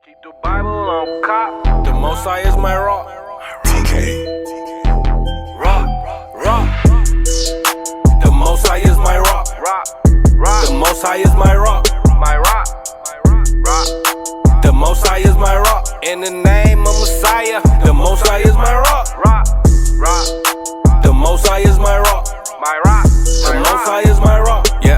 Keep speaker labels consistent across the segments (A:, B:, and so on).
A: Keep the Bible on cop. The Most High is my rock.
B: TK.
A: Rock. The Most High is my rock. The Most High is my rock.
C: My rock.
A: The Most High is my rock. In the name of Messiah, the Most High is my rock. The Most High is my rock.
C: My rock.
A: The Most High is my rock. Yeah.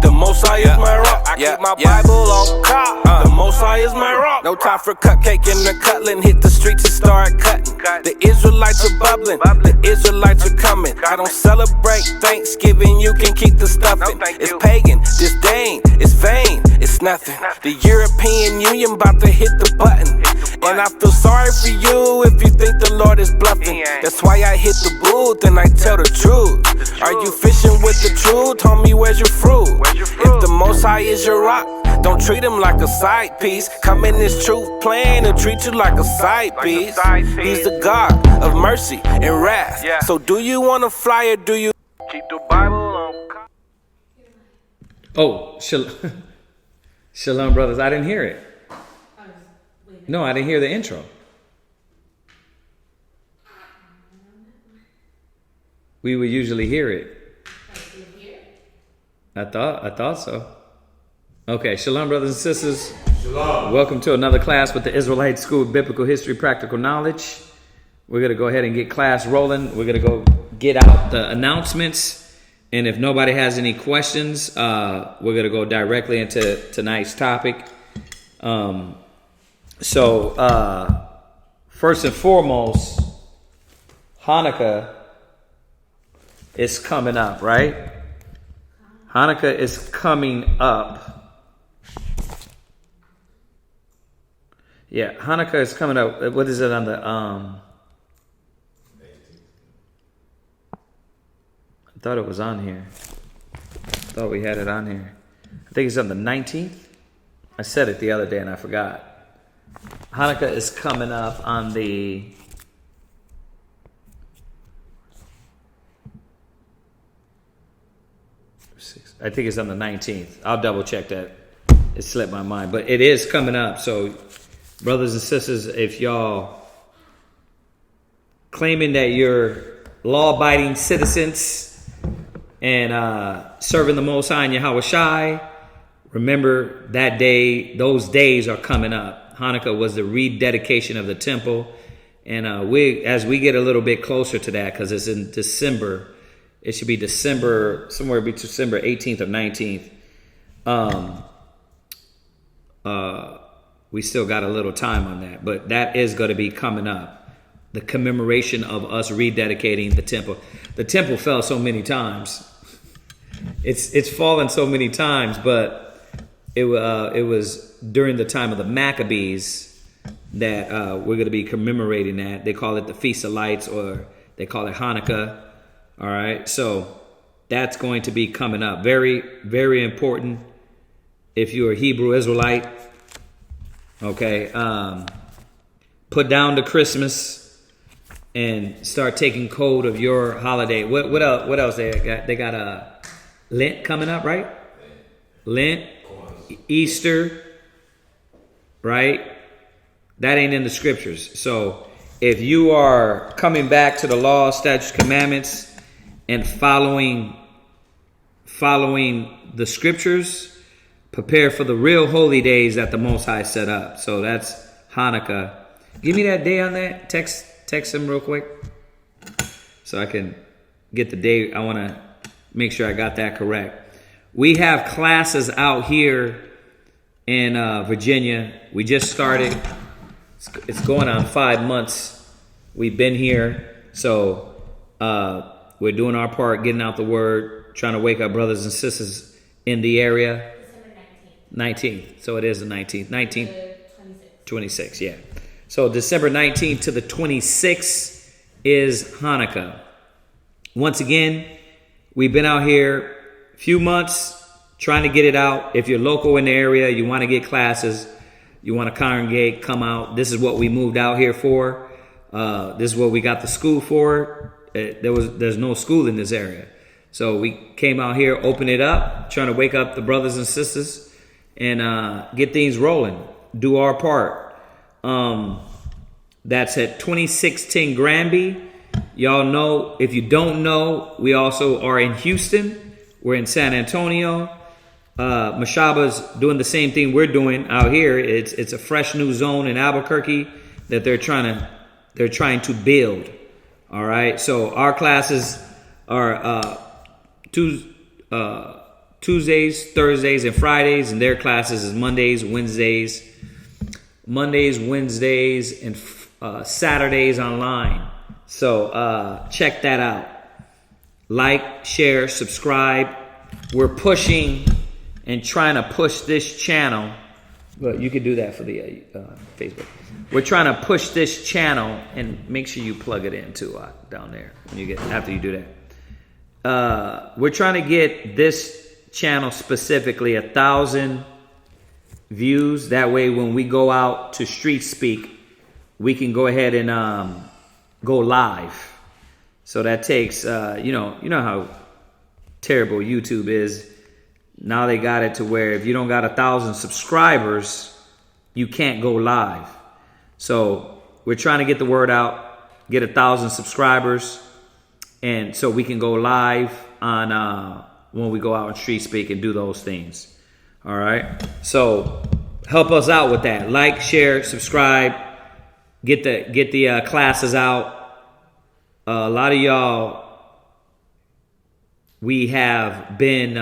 A: The Most High is my rock. I keep my Bible on cop. The Most High is my rock. No time for cupcake and the cutting. Hit the streets and start cutting. The Israelites are bubbling. The Israelites are coming. I don't celebrate Thanksgiving. You can keep the stuffing. It's pagan, disdain, it's vain, it's nothing. The European Union about to hit the button. And I feel sorry for you if you think the Lord is bluffing. That's why I hit the booth and I tell the truth. Are you fishing with the truth? Homie, where's your fruit? If the Most High is your rock, don't treat him like a side piece. Come in this truth plan and treat you like a side piece. He's the God of mercy and wrath. So do you want to fly or do you
C: Keep the Bible on cop.
D: Oh, Shalom, brothers. I didn't hear it. No, I didn't hear the intro. We would usually hear it. I thought so. Okay, Shalom, brothers and sisters.
B: Shalom.
D: Welcome to another class with the Israelite School of Biblical History, Practical Knowledge. We're going to go ahead and get class rolling. We're going to go get out the announcements. And if nobody has any questions, we're going to go directly into tonight's topic. So, first and foremost, Hanukkah is coming up, right? Hanukkah is coming up. Yeah, Hanukkah is coming up. What is it on the, I thought it was on here. I thought we had it on here. I think it's on the 19th. I said it the other day and I forgot. Hanukkah is coming up on the I think it's on the 19th. I'll double check that. It slipped my mind. But it is coming up. So, brothers and sisters, if y'all claiming that you're law-abiding citizens and serving the Most High and Yahweh Shai, remember that day, those days are coming up. Hanukkah was the rededication of the temple. And as we get a little bit closer to that, because it's in December, it should be December, somewhere between December 18th or 19th. We still got a little time on that, but that is going to be coming up. The commemoration of us rededicating the temple. The temple fell so many times. It's fallen so many times, but it was during the time of the Maccabees that we're going to be commemorating that. They call it the Feast of Lights, or they call it Hanukkah. All right, so that's going to be coming up. Very, very important if you're a Hebrew Israelite. Okay, put down the Christmas and start taking code of your holiday. What else they got? They got a Lent coming up, right? Lent, Easter, right? That ain't in the scriptures. So if you are coming back to the law, statutes, commandments, and following the scriptures, prepare for the real holy days that the Most High set up. So that's Hanukkah. Give me that day on that. Text him real quick so I can get the day. I want to make sure I got that correct. We have classes out here in Virginia. We just started. It's going on 5 months. We've been here. So we're doing our part, getting out the word, trying to wake up brothers and sisters in the area.
E: December
D: 19th. So it is the 19th. 19th. 26th, yeah. So December 19th to the 26th is Hanukkah. Once again, we've been out here a few months trying to get it out. If you're local in the area, you want to get classes, you want to congregate, come out. This is what we moved out here for. This is what we got the school for. There's no school in this area. So we came out here, opened it up, trying to wake up the brothers and sisters and get things rolling. Do our part. That's at 2610 Granby. Y'all know, if you don't know, we also are in Houston. We're in San Antonio. Mashaba's doing the same thing we're doing out here. It's a fresh new zone in Albuquerque that they're trying to build. All right. So our classes are Tuesdays, Thursdays, and Fridays, and their classes is Mondays, Wednesdays, and Saturdays online. So check that out. Like, share, subscribe. We're pushing and trying to push this channel. Well, you could do that for the Facebook. We're trying to push this channel, and make sure you plug it in too down there after you do that. We're trying to get this channel specifically 1,000 views. That way, when we go out to Street Speak, we can go ahead and go live. So that takes, you know how terrible YouTube is. Now they got it to where if you don't got 1,000 subscribers, you can't go live. So we're trying to get the word out, get 1,000 subscribers, and so we can go live on when we go out on Street Speak and do those things. All right. So help us out with that. Like, share, subscribe. Get the classes out. A lot of y'all, we have been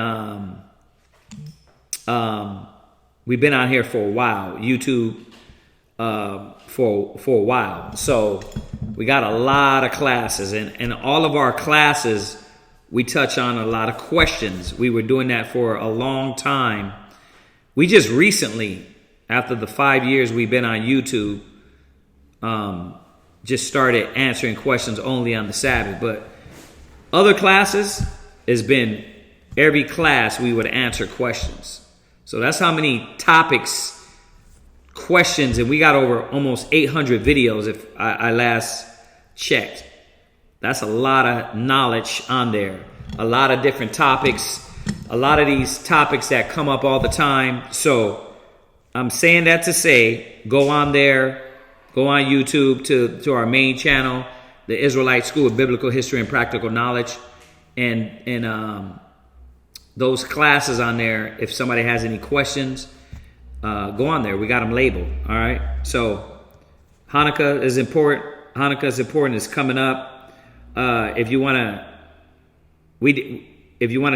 D: we've been on here for a while, YouTube for a while. So we got a lot of classes, and all of our classes, we touch on a lot of questions. We were doing that for a long time. We just recently, after the 5 years we've been on YouTube, just started answering questions only on the Sabbath. But other classes has been every class we would answer questions. So that's how many topics, questions, and we got over almost 800 videos if I last checked. That's a lot of knowledge on there. A lot of different topics. A lot of these topics that come up all the time. So I'm saying that to say, go on there. Go on YouTube to our main channel, the Israelite School of Biblical History and Practical Knowledge. And those classes on there, if somebody has any questions, go on there. We got them labeled. All right. So Hanukkah is important. It's coming up. If you want to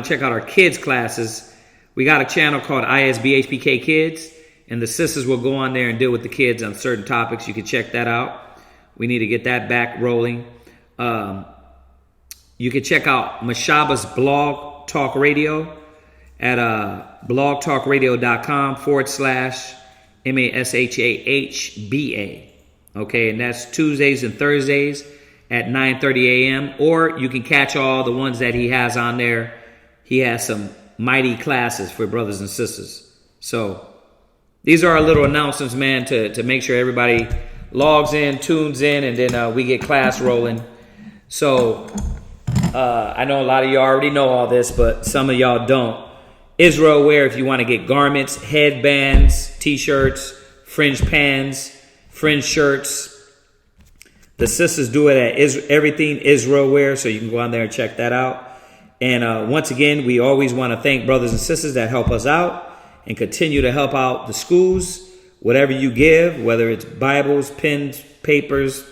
D: check out our kids classes, we got a channel called ISB HPK Kids, and the sisters will go on there and deal with the kids on certain topics. You can check that out. We need to get that back rolling. You can check out Mashaba's Blog Talk Radio at blogtalkradio.com/MASHAHBA. Okay, and that's Tuesdays and Thursdays at 9:30 a.m. Or you can catch all the ones that he has on there. He has some mighty classes for brothers and sisters. So these are our little announcements, man, to make sure everybody logs in, tunes in, and then we get class rolling. So I know a lot of y'all already know all this, but some of y'all don't. Israel wear, if you want to get garments, headbands, t-shirts, fringe pants, fringe shirts. The sisters do it at Everything Israel wear, so you can go on there and check that out. And once again, we always want to thank brothers and sisters that help us out and continue to help out the schools. Whatever you give, whether it's Bibles, pens, papers,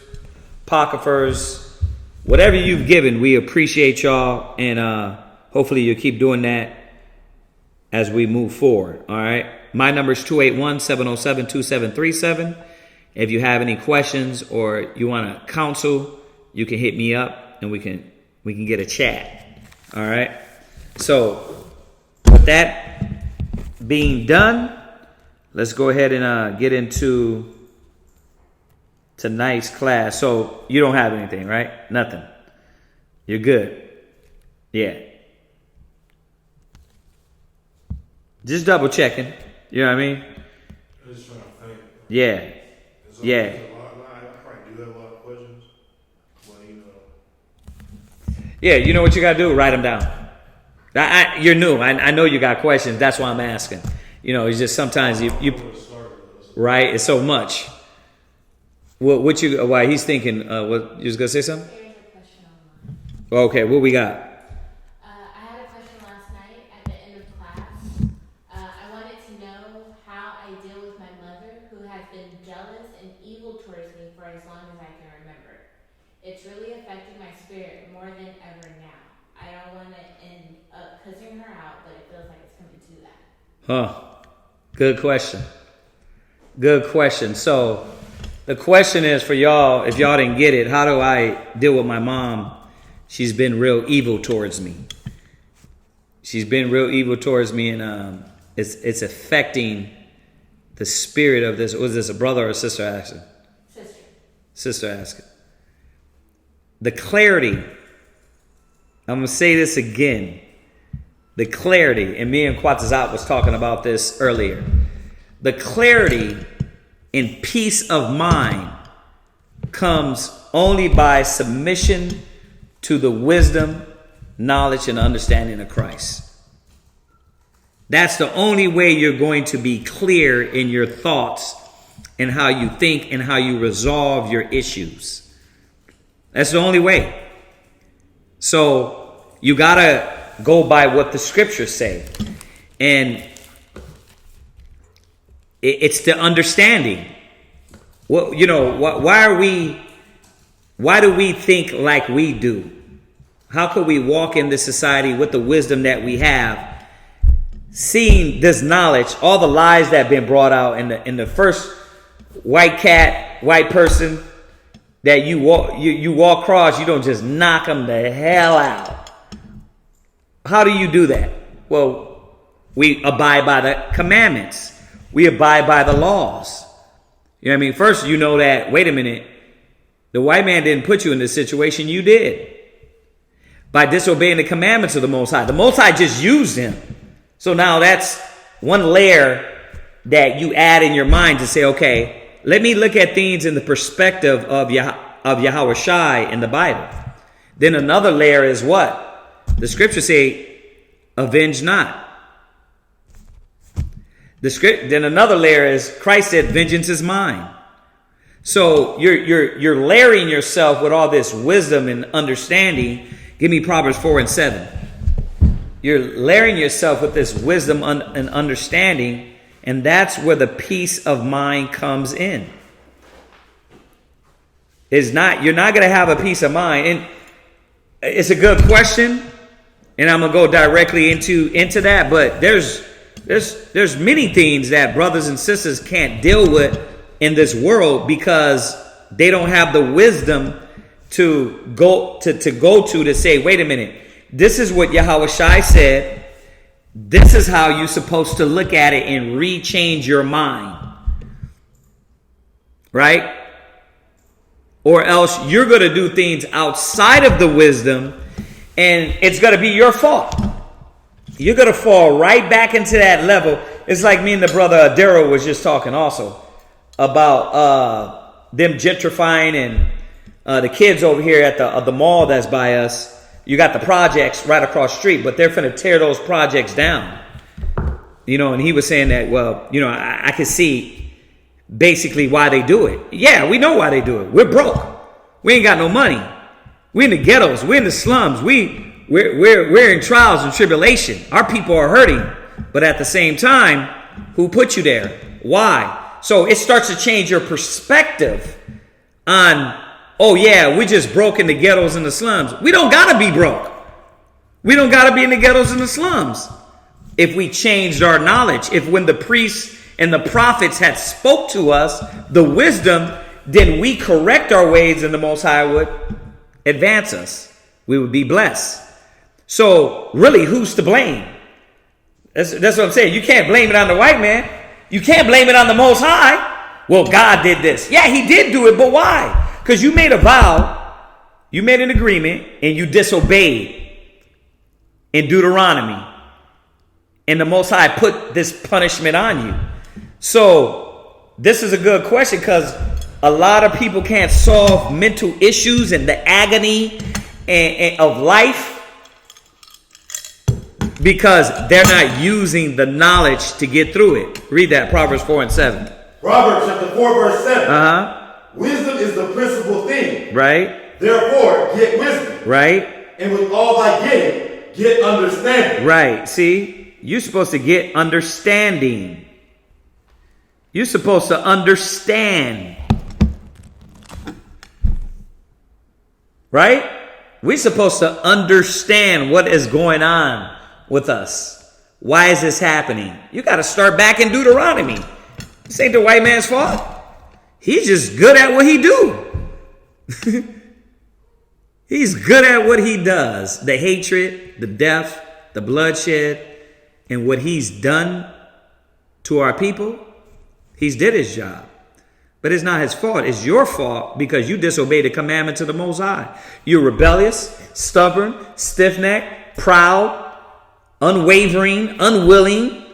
D: apocryphers, whatever you've given, we appreciate y'all. And hopefully you'll keep doing that as we move forward. All right. My number is 281-707-2737. If you have any questions or you want to counsel, you can hit me up and we can get a chat. All right. So with that being done, let's go ahead and get into tonight's class. So you don't have anything, right? Nothing. You're good. Yeah. Just double checking. You know what I mean?
B: I'm just trying to think.
D: Yeah. Yeah.
B: I probably do have a lot of questions, but
D: Yeah, you know what you got to do? Write them down. You're new. I know you got questions. That's why I'm asking. It's just sometimes you
B: Start with this.
D: right. It's so much. Why he's thinking? What you was gonna say something?
E: There's a question online.
D: Okay, what we got?
E: I had a question last night at the end of class. I wanted to know how I deal with my mother, who has been jealous and evil towards me for as long as I can remember. It's really affecting my spirit more than ever now. I don't want to end up cussing her out, but it feels like it's coming to that.
D: Huh. Good question. Good question. So the question is for y'all, if y'all didn't get it, how do I deal with my mom? She's been real evil towards me. She's been real evil towards me, and it's affecting the spirit of this. Was this a brother or a sister asking?
E: Sister.
D: Sister asking. The clarity. I'm going to say this again. The clarity, and me and Quatazat was talking about this earlier. The clarity and peace of mind comes only by submission to the wisdom, knowledge, and understanding of Christ. That's the only way you're going to be clear in your thoughts and how you think and how you resolve your issues. That's the only way. So you got to go by what the scriptures say. And it's the understanding. Well, why do we think like we do? How could we walk in this society with the wisdom that we have, seeing this knowledge, all the lies that have been brought out in the first white person that you walk across, you don't just knock them the hell out. How do you do that? Well, we abide by the commandments. We abide by the laws. You know what I mean? First, you know that, wait a minute, the white man didn't put you in this situation, you did. By disobeying the commandments of the Most High. The Most High just used him. So now that's one layer that you add in your mind to say, okay, let me look at things in the perspective of Yahweh Shai in the Bible. Then another layer is what? The scriptures say, avenge not. Then another layer is Christ said, vengeance is mine. So you're layering yourself with all this wisdom and understanding. Give me Proverbs 4:7. You're layering yourself with this wisdom and understanding, and that's where the peace of mind comes in. You're not going to have a peace of mind. And it's a good question, and I'm going to go directly into that, but there's many things that brothers and sisters can't deal with in this world because they don't have the wisdom to go to say, wait a minute, this is what Yahweh Shai said. This is how you're supposed to look at it and rechange your mind. Right? Or else you're going to do things outside of the wisdom and it's going to be your fault. You're going to fall right back into that level. It's like me and the brother Daryl was just talking also about them gentrifying and the kids over here at the mall that's by us. You got the projects right across the street, but they're finna tear those projects down. And he was saying that, well, I can see basically why they do it. Yeah, we know why they do it. We're broke. We ain't got no money. We're in the ghettos. We're in the slums. We're in trials and tribulation. Our people are hurting. But at the same time, who put you there? Why? So it starts to change your perspective on, oh yeah, we just broke in the ghettos and the slums. We don't got to be broke. We don't got to be in the ghettos and the slums. If we changed our knowledge, if when the priests and the prophets had spoke to us the wisdom, then we correct our ways and the Most High would advance us. We would be blessed. So really, who's to blame? That's what I'm saying. You can't blame it on the white man. You can't blame it on the Most High. Well, God did this. Yeah, he did do it, but why? Because you made a vow, you made an agreement, and you disobeyed in Deuteronomy. And the Most High put this punishment on you. So this is a good question because a lot of people can't solve mental issues and the agony of life Because they're not using the knowledge to get through it. Read that, Proverbs 4 and 7.
B: Proverbs chapter 4, verse 7.
D: Uh-huh.
B: Wisdom is the principal thing.
D: Right.
B: Therefore, get wisdom.
D: Right.
B: And with all thy getting, get understanding.
D: Right. See, you're supposed to get understanding. You're supposed to understand. Right? We're supposed to understand what is going on with us. Why is this happening? You got to start back in Deuteronomy. This ain't the white man's fault. He's just good at what he do. He's good at what he does. The hatred, the death, the bloodshed, and what he's done to our people. He's did his job. But it's not his fault. It's your fault because you disobeyed the commandments of the Most High. You're rebellious, stubborn, stiff-necked, proud, unwavering, unwilling.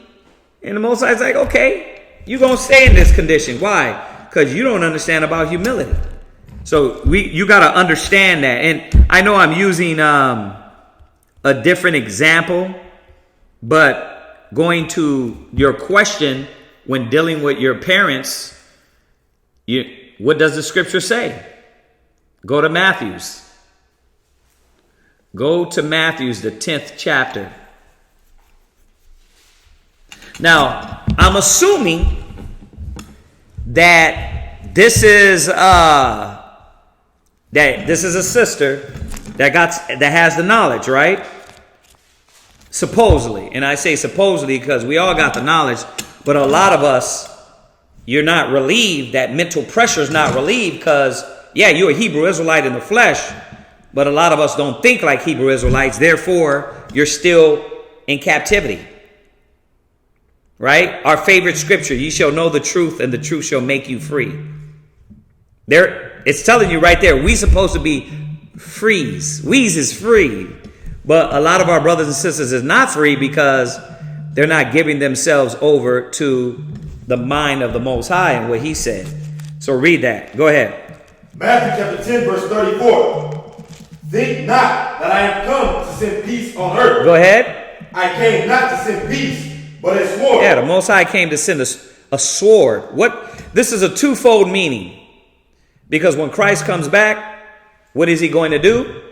D: And the Most High is like, okay, you're going to stay in this condition. Why? Because you don't understand about humility. So you got to understand that. And I know I'm using a different example, but going to your question when dealing with your parents, what does the scripture say? Go to Matthew's. Go to Matthew's, the 10th chapter. Now, I'm assuming that this is a sister that has the knowledge, right? Supposedly. And I say supposedly because we all got the knowledge, but a lot of us, you're not relieved. That mental pressure is not relieved because, yeah, you're a Hebrew Israelite in the flesh, but a lot of us don't think like Hebrew Israelites. Therefore, you're still in captivity. Right? Our favorite scripture, ye shall know the truth and the truth shall make you free. There, it's telling you right there, we supposed to be frees. We's is free. But a lot of our brothers and sisters is not free because they're not giving themselves over to the mind of the Most High and what he said. So read that. Go ahead.
B: Matthew chapter 10, verse 34. Think not that I am come to send peace on earth.
D: Go ahead.
B: I came not to send peace, but a sword.
D: Yeah, the Most High came to send us a sword. This is a twofold meaning. Because when Christ comes back, what is he going to do?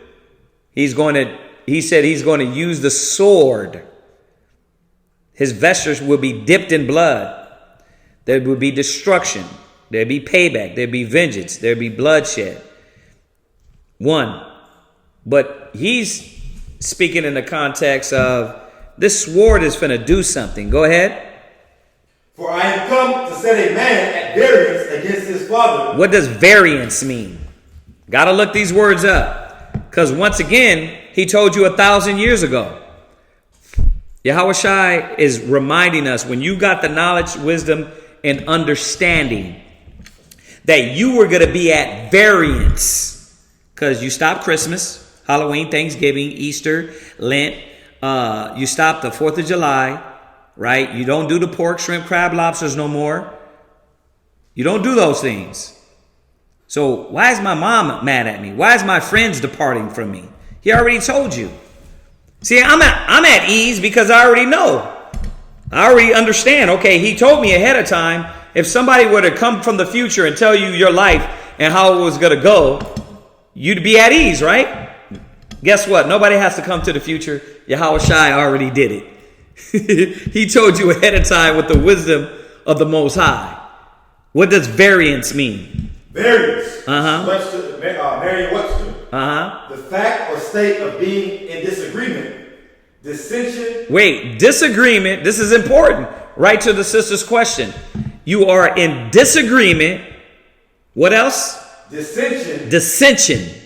D: He said he's going to use the sword. His vesture will be dipped in blood. There will be destruction. There'll be payback. There'll be vengeance. There'll be bloodshed. But he's speaking in the context of this sword is finna do something. Go ahead.
B: For I am come to set a man at variance against his father.
D: What does variance mean? Got to look these words up. Because once again, he told you 1,000 years ago. Yahushua is reminding us when you got the knowledge, wisdom, and understanding that you were going to be at variance. Because you stopped Christmas, Halloween, Thanksgiving, Easter, Lent. You stopped the 4th of July, right? You don't do the pork, shrimp, crab, lobsters no more. You don't do those things. So why is my mom mad at me? Why is my friends departing from me? He already told you. See, I'm at ease because I already know. I already understand. Okay, he told me ahead of time. If somebody were to come from the future and tell you your life and how it was going to go, you'd be at ease, right? Guess what? Nobody has to come to the future. Yahushua already did it. He told you ahead of time with the wisdom of the Most High. What does variance mean?
B: Variance.
D: Uh-huh.
B: Merriam-Webster.
D: Uh-huh.
B: The fact or state of being in disagreement, dissension.
D: Wait, disagreement. This is important. Right to the sister's question. You are in disagreement. What else?
B: Dissension.
D: Dissension.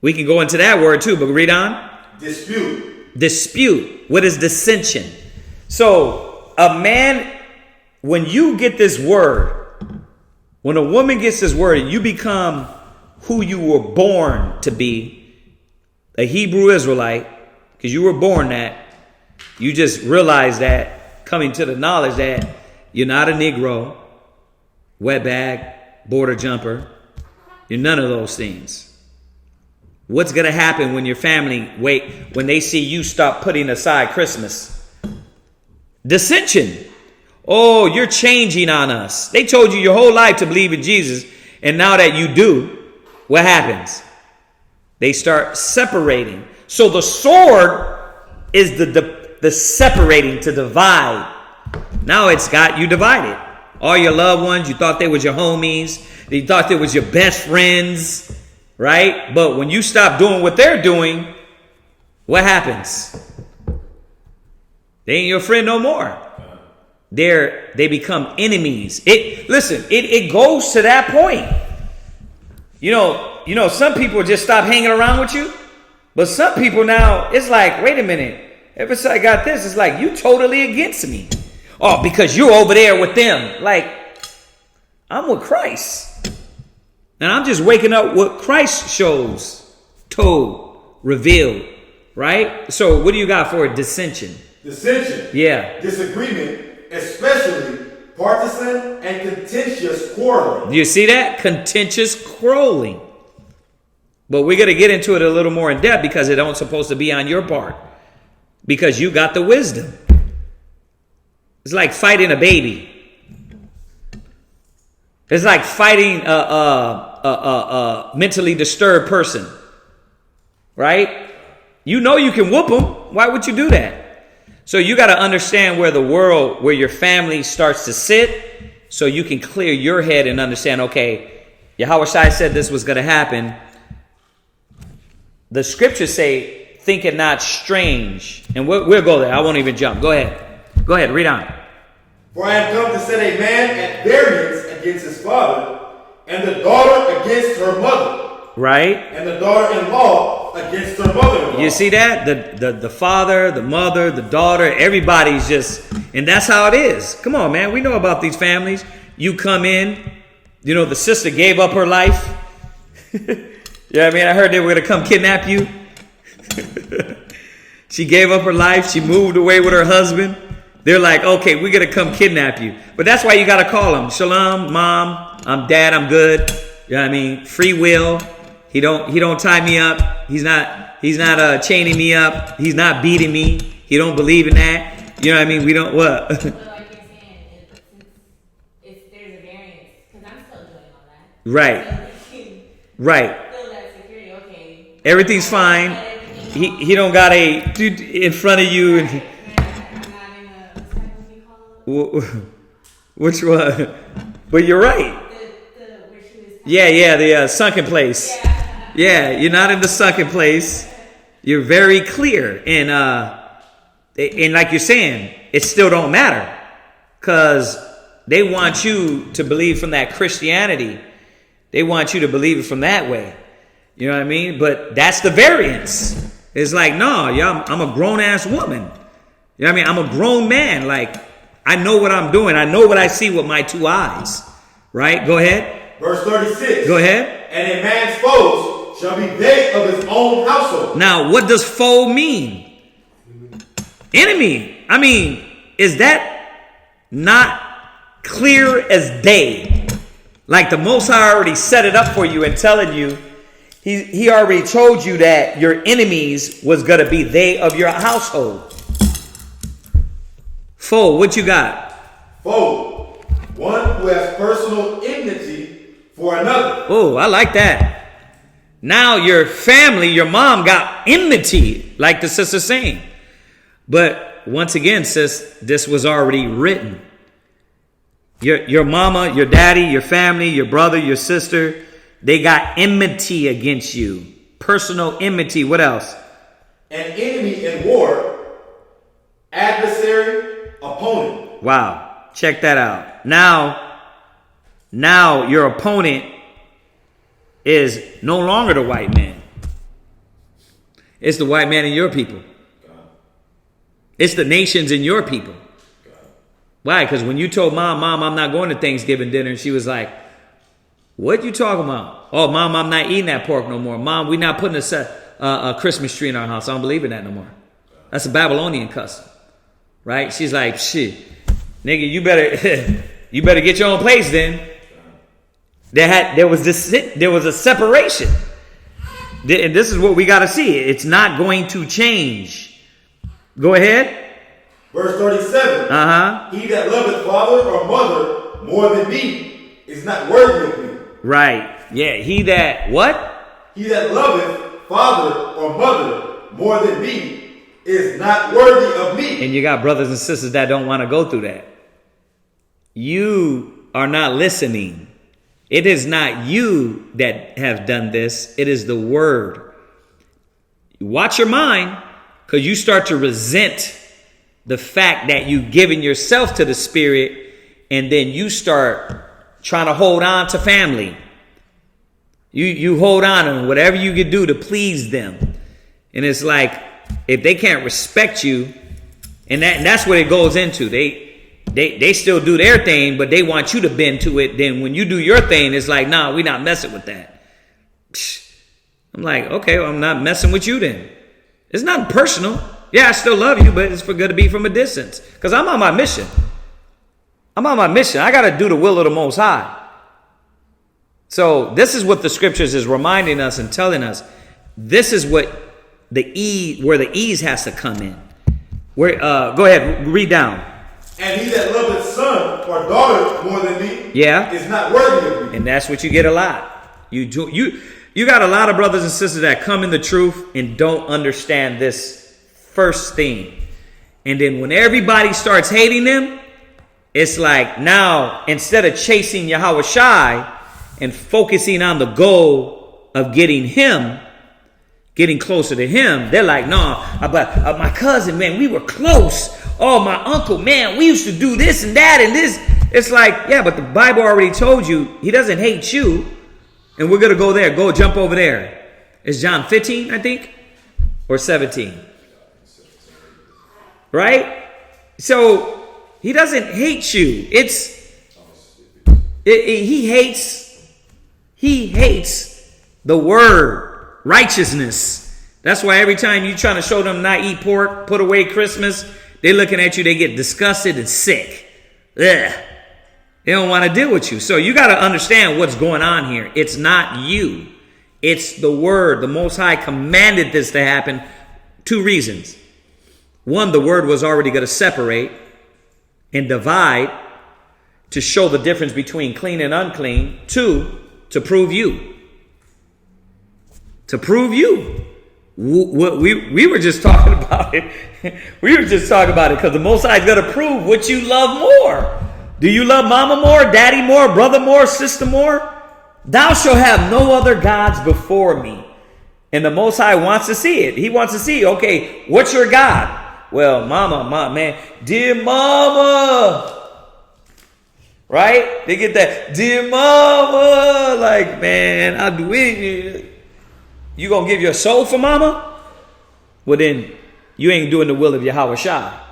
D: We can go into that word too, but read on. Dispute. What is dissension? So a man, when you get this word, when a woman gets this word, you become who you were born to be, a Hebrew Israelite, because you were born that. You just realize that, coming to the knowledge that you're not a Negro, wetbag, border jumper. You're none of those things. What's going to happen when your family, when they see you stop putting aside Christmas? Dissension. Oh, you're changing on us. They told you your whole life to believe in Jesus. And now that you do, what happens? They start separating. So the sword is the separating, to divide. Now it's got you divided. All your loved ones, you thought they was your homies. You thought they was your best friends, right? But when you stop doing what they're doing, what happens? They ain't your friend no more. They become enemies. It goes to that point. You know, some people just stop hanging around with you, but some people now, it's like, wait a minute. Ever since I got this, it's like, you totally against me. Oh, because you're over there with them. Like, I'm with Christ. And I'm just waking up what Christ shows, told, revealed, right? So what do you got for it? Dissension.
B: Dissension.
D: Yeah.
B: Disagreement, especially partisan and contentious quarreling.
D: Do you see that? Contentious quarreling. But we're going to get into it a little more in depth because it don't supposed to be on your part. Because you got the wisdom. It's like fighting a baby. It's like fighting a mentally disturbed person. Right? You know you can whoop them. Why would you do that? So you got to understand where your family starts to sit, so you can clear your head and understand, okay, Yahweh Shai said this was going to happen. The scriptures say, think it not strange. And we'll go there. I won't even jump. Go ahead. Go ahead. Read on.
B: For I am come to set a man at variance against his father, and the daughter against her mother.
D: Right.
B: And the daughter-in-law against her mother-in-law.
D: You see that? The father, the mother, the daughter, everybody's just, and that's how it is. Come on, man. We know about these families. You come in, the sister gave up her life. Yeah, I mean, I heard they were going to come kidnap you. She gave up her life. She moved away with her husband. They're like, okay, we're going to come kidnap you. But that's why you got to call them. Shalom, mom. I'm dad. I'm good. You know what I mean? Free will. He don't tie me up. He's not chaining me up. He's not beating me. He don't believe in that. You know what I mean? We don't what?
E: But like you're saying, there's a variance, because I'm still doing all that.
D: Right.
E: So
D: Right.
E: still that security, okay.
D: Everything's fine. He don't got a dude in front of you. And,
E: I'm not in a, what do you call it?
D: which one? But you're right.
E: Where she was.
D: Yeah, the sunken place. Yeah, you're not in the sunken place. You're very clear. And like you're saying, it still don't matter. Because they want you to believe from that Christianity. They want you to believe it from that way. You know what I mean? But that's the variance. It's like, no, yeah, I'm a grown-ass woman. You know what I mean? I'm a grown man. Like, I know what I'm doing. I know what I see with my two eyes. Right? Go ahead.
B: Verse 36.
D: Go ahead.
B: And a man's foes shall be they of his own household.
D: Now, what does foe mean? Enemy. I mean, is that not clear as day? Like the Most High already set it up for you and telling you, he already told you that your enemies was going to be they of your household. Foe, what you got?
B: Foe, one who has personal enmity for another.
D: Oh, I like that. Now your family, your mom got enmity, like the sister's saying. But once again, sis, this was already written. Your mama, your daddy, your family, your brother, your sister, they got enmity against you. Personal enmity. What else?
B: An enemy in war, adversary, opponent.
D: Wow. Check that out. Now your opponent is no longer the white man. It's the white man in your people. It's the nations in your people. Why? Because when you told mom, I'm not going to Thanksgiving dinner, and she was like, what you talking about? Oh, mom, I'm not eating that pork no more. Mom, we not putting a Christmas tree in our house. I don't believe in that no more. That's a Babylonian custom. Right? She's like, shit, nigga, you better get your own place then. There was a separation. And this is what we got to see. It's not going to change. Go ahead.
B: Verse 37. He that loveth father or mother more than me is not worthy of me.
D: Right. Yeah. He that what?
B: He that loveth father or mother more than me is not worthy of me.
D: And you got brothers and sisters that don't want to go through that. You are not listening. It is not you that have done this. It is the word. Watch your mind, because you start to resent the fact that you've given yourself to the Spirit, and then you start trying to hold on to family. You hold on and whatever you can do to please them. And it's like, if they can't respect you, and that's what it goes into. They still do their thing, but they want you to bend to it. Then when you do your thing, it's like, nah, we're not messing with that. I'm like, okay, well, I'm not messing with you then. It's not personal. Yeah, I still love you, but it's for good to be from a distance. Because I'm on my mission. I got to do the will of the Most High. So this is what the scriptures is reminding us and telling us. This is what where the ease has to come in. Go ahead, read down.
B: And he that loveth son or daughter more than me is not worthy of me.
D: And that's what you get a lot. You got a lot of brothers and sisters that come in the truth and don't understand this first thing. And then when everybody starts hating them, it's like now instead of chasing Yahweh Shai and focusing on the goal of getting closer to him, they're like, no, but my cousin, man, we were close. Oh, my uncle, man, we used to do this and that and this. It's like, yeah, but the Bible already told you he doesn't hate you. And we're going to go there. Go jump over there. It's John 15, I think, or 17. Right? So he doesn't hate you. He hates the word righteousness. That's why every time you're trying to show them not eat pork, put away Christmas, they're looking at you, they get disgusted and sick. Ugh. They don't want to deal with you. So you got to understand what's going on here. It's not you. It's the word. The Most High commanded this to happen. 2 reasons. 1, the word was already going to separate and divide to show the difference between clean and unclean. 2, to prove you. To prove you. We were just talking about it. We were just talking about it because the Most High is going to prove what you love more. Do you love mama more, daddy more, brother more, sister more? Thou shalt have no other gods before me. And the Most High wants to see it. He wants to see, okay, what's your God? Well, mama, man, dear mama. Right? They get that, dear mama. Like, man, I'll do it. You gonna give your soul for mama? Well, then you ain't doing the will of Yahweh Shai.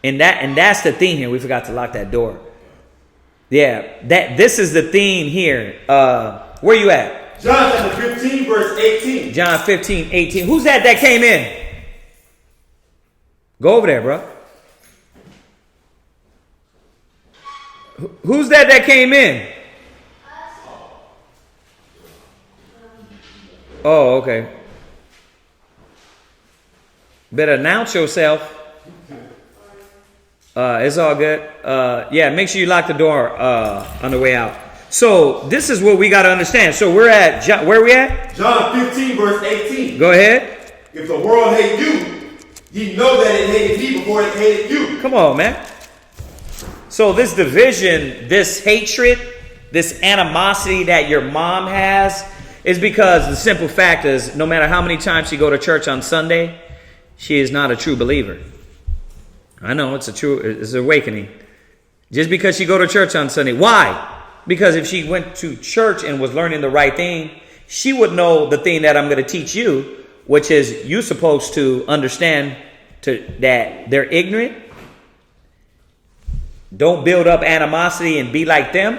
D: And that's the thing here. We forgot to lock that door. Yeah, this is the theme here. Where you at?
B: John chapter 15, verse 18.
D: John 15, 18. Who's that came in? Go over there, bro. Who's that came in? Oh, okay. Better announce yourself. It's all good. Yeah, make sure you lock the door on the way out. So this is what we got to understand. So we're at John, where we at?
B: John 15, verse 18.
D: Go ahead.
B: If the world hate you, ye know that it hated me before it hated you.
D: Come on, man. So this division, this hatred, this animosity that your mom has is because the simple fact is no matter how many times she go to church on Sunday, she is not a true believer. I know it's an awakening. Just because she go to church on Sunday. Why? Because if she went to church and was learning the right thing, she would know the thing that I'm going to teach you, which is you're supposed to understand that they're ignorant. Don't build up animosity and be like them.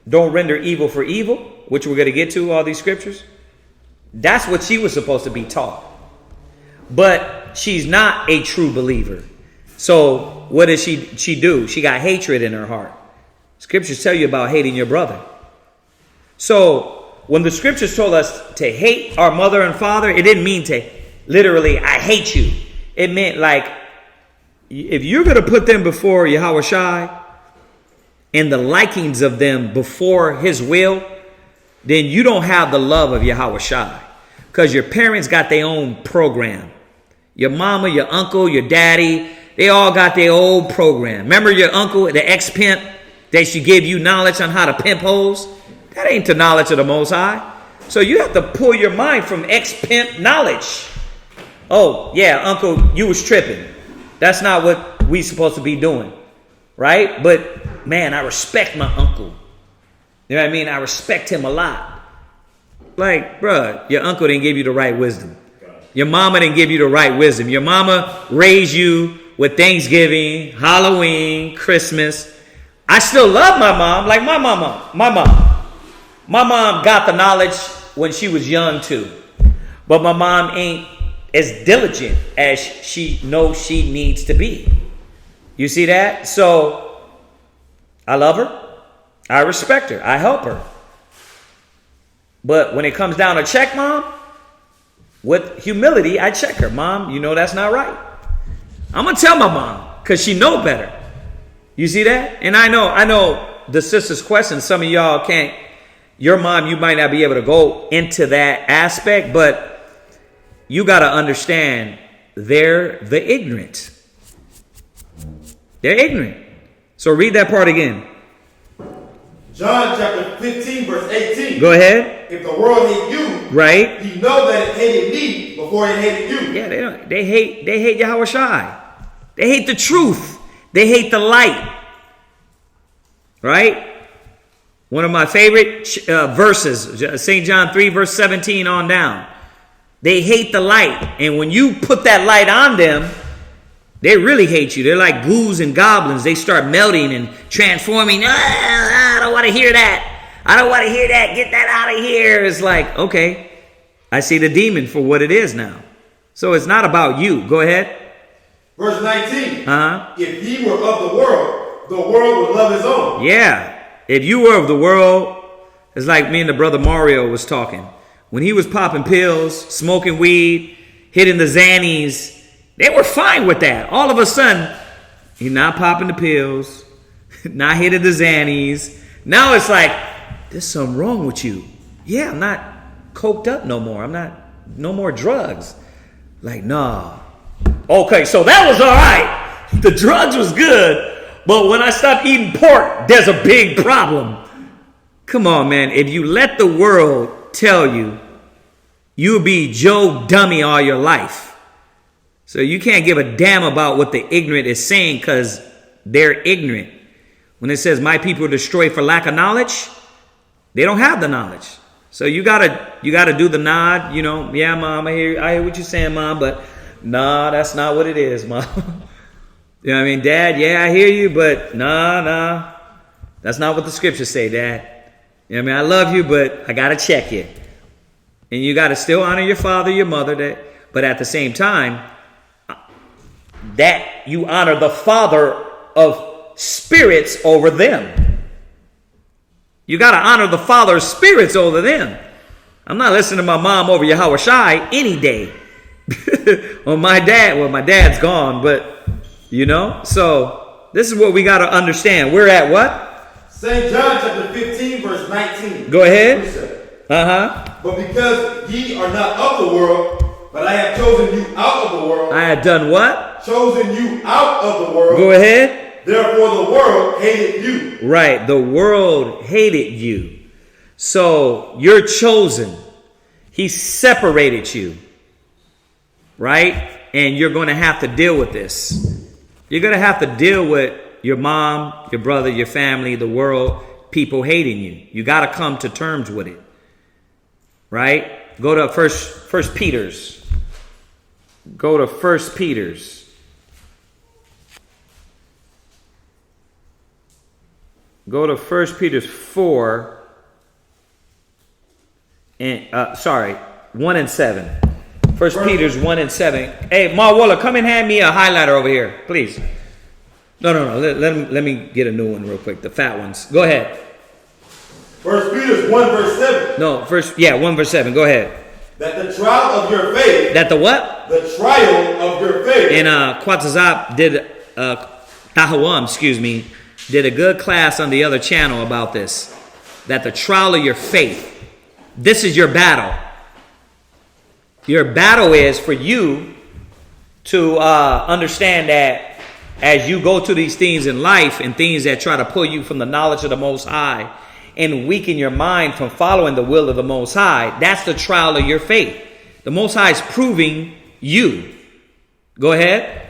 D: Don't render evil for evil, which we're going to get to, all these scriptures. That's what she was supposed to be taught. But she's not a true believer. So what does she do? She got hatred in her heart. Scriptures tell you about hating your brother. So when the scriptures told us to hate our mother and father, it didn't mean to literally, I hate you. It meant like, if you're going to put them before Yahweh Shai and the likings of them before his will, then you don't have the love of Yahweh Shai. Because your parents got their own program. Your mama, your uncle, your daddy, they all got their old program. Remember your uncle, the ex-pimp, that should give you knowledge on how to pimp hoes? That ain't the knowledge of the Most High. So you have to pull your mind from ex-pimp knowledge. Oh, yeah, uncle, you was tripping. That's not what we supposed to be doing. Right? But, man, I respect my uncle. You know what I mean? I respect him a lot. Like, bruh, your uncle didn't give you the right wisdom. Your mama didn't give you the right wisdom. Your mama raised you with Thanksgiving, Halloween, Christmas. I still love my mom. Like my mom got the knowledge when she was young too. But my mom ain't as diligent as she knows she needs to be. You see that? So I love her. I respect her. I help her. But when it comes down to check mom, with humility, I check her. Mom, you know that's not right. I'm going to tell my mom because she know better. You see that? And I know the sister's question, some of y'all can't, your mom, you might not be able to go into that aspect, but you got to understand they're the ignorant. They're ignorant. So read that part again.
B: John chapter 15, verse 18.
D: Go ahead.
B: If the world hate you,
D: right,
B: you know that it hated me before it hated you.
D: Yeah, they hate Yahweh Shai. They hate the truth. They hate the light. Right? One of my favorite verses, St. John 3, verse 17 on down. They hate the light. And when you put that light on them, they really hate you. They're like ghouls and goblins. They start melting and transforming. I don't want to hear that. I don't want to hear that. Get that out of here. It's like, okay, I see the demon for what it is now. So it's not about you. Go ahead.
B: Verse 19. If he were of the world would love his own.
D: Yeah. If you were of the world, it's like me and the brother Mario was talking. When he was popping pills, smoking weed, hitting the Xannies, they were fine with that. All of a sudden, he's not popping the pills, not hitting the Xannies. Now it's like, there's something wrong with you. Yeah, I'm not coked up no more. I'm not, no more drugs. Like, nah. Okay, so that was all right. The drugs was good. But when I stopped eating pork, there's a big problem. Come on, man. If you let the world tell you, you'll be Joe Dummy all your life. So you can't give a damn about what the ignorant is saying because they're ignorant. When it says my people are destroyed for lack of knowledge, they don't have the knowledge. So you gotta do the nod, you know, yeah, mom, I hear what you're saying, mom, but nah, that's not what it is, mom. You know what I mean? Dad, yeah, I hear you, but nah. That's not what the scriptures say, Dad. You know what I mean? I love you, but I gotta check you. And you gotta still honor your father, your mother, but at the same time, that you honor the father of spirits over them. You got to honor the father of spirits over them. I'm not listening to my mom over Yahweh Shai any day. Or my dad, well, my dad's gone, but, you know. So, this is what we got to understand. We're at what?
B: St. John chapter 15, verse 19.
D: Go ahead.
B: But because ye are not of the world, but I have chosen you out of the world.
D: I had done what?
B: Chosen you out of the world.
D: Go ahead.
B: Therefore the world hated you.
D: Right. The world hated you. So you're chosen. He separated you. Right? And you're going to have to deal with this. You're going to have to deal with your mom, your brother, your family, the world, people hating you. You got to come to terms with it. Right? Go to First Peter's. Go to 1 Peter's. Go to 1 Peter's 4. And 1 and 7. 1 Peter's 1 and 7. Hey, Ma Waller, come and hand me a highlighter over here, please. No. Let me get a new one real quick. The fat ones. Go ahead.
B: 1 Peter 1 verse 7.
D: No, 1 verse 7. Go ahead.
B: That the trial of your faith.
D: That the what?
B: The trial of your faith.
D: And Quatzazab did, Tahawam, did a good class on the other channel about this. That the trial of your faith. This is your battle. Your battle is for you to understand that as you go to these things in life and things that try to pull you from the knowledge of the Most High and weaken your mind from following the will of the Most High, that's the trial of your faith. The Most High is proving you. Go ahead.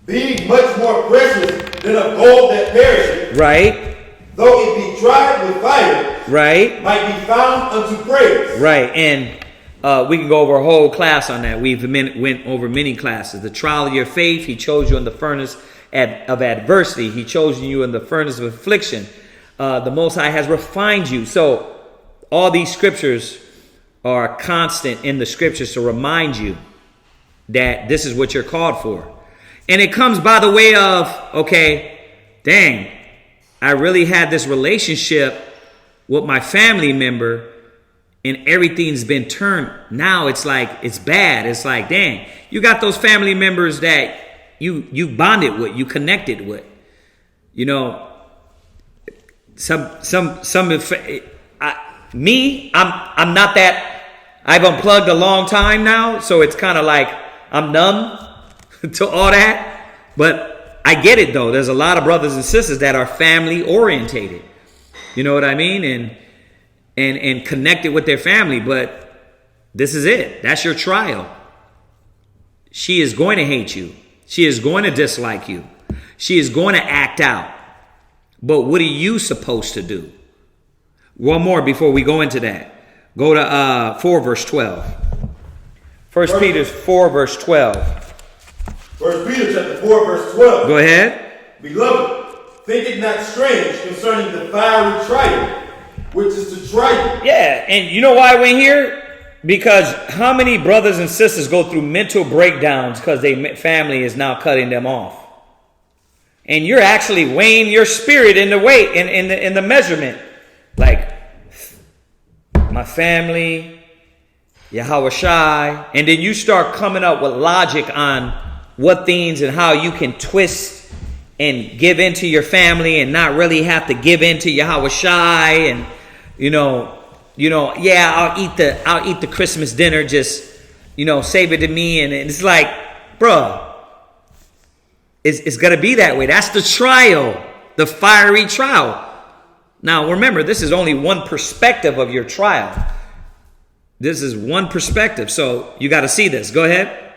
B: Being much more precious than of gold that perisheth.
D: Right.
B: Though it be tried with fire.
D: Right.
B: Might be found unto praise.
D: Right. And we can go over a whole class on that. We've went over many classes. The trial of your faith, he chose you in the furnace of adversity. He chose you in the furnace of affliction. The Most High has refined you. So all these scriptures are constant in the scriptures to remind you that this is what you're called for. And it comes by the way of, okay, dang, I really had this relationship with my family member and everything's been turned. Now it's like, it's bad. It's like, dang, you got those family members that you bonded with, you connected with. You know, I'm not that. I've unplugged a long time now, so it's kind of like I'm numb to all that. But I get it though. There's a lot of brothers and sisters that are family orientated. You know what I mean? And connected with their family. But this is it. That's your trial. She is going to hate you. She is going to dislike you. She is going to act out. But what are you supposed to do? One more before we go into that. Go to 4 verse 12. 1 Peter 4 verse 12.
B: 1 Peter chapter 4 verse 12.
D: Go ahead.
B: Beloved, think it not strange concerning the fiery trial, which is to try you.
D: Yeah, and you know why I went here? Because how many brothers and sisters go through mental breakdowns because their family is now cutting them off? And you're actually weighing your spirit in the weight, in the measurement. Like, my family, Yahweh Shai. And then you start coming up with logic on what things and how you can twist and give into your family and not really have to give into Yahweh Shai. And, yeah, I'll eat the Christmas dinner, just, save it to me. And it's like, bruh, it's going to be that way. That's the trial, the fiery trial. Now, remember, this is only one perspective of your trial. This is one perspective. So you got to see this. Go ahead.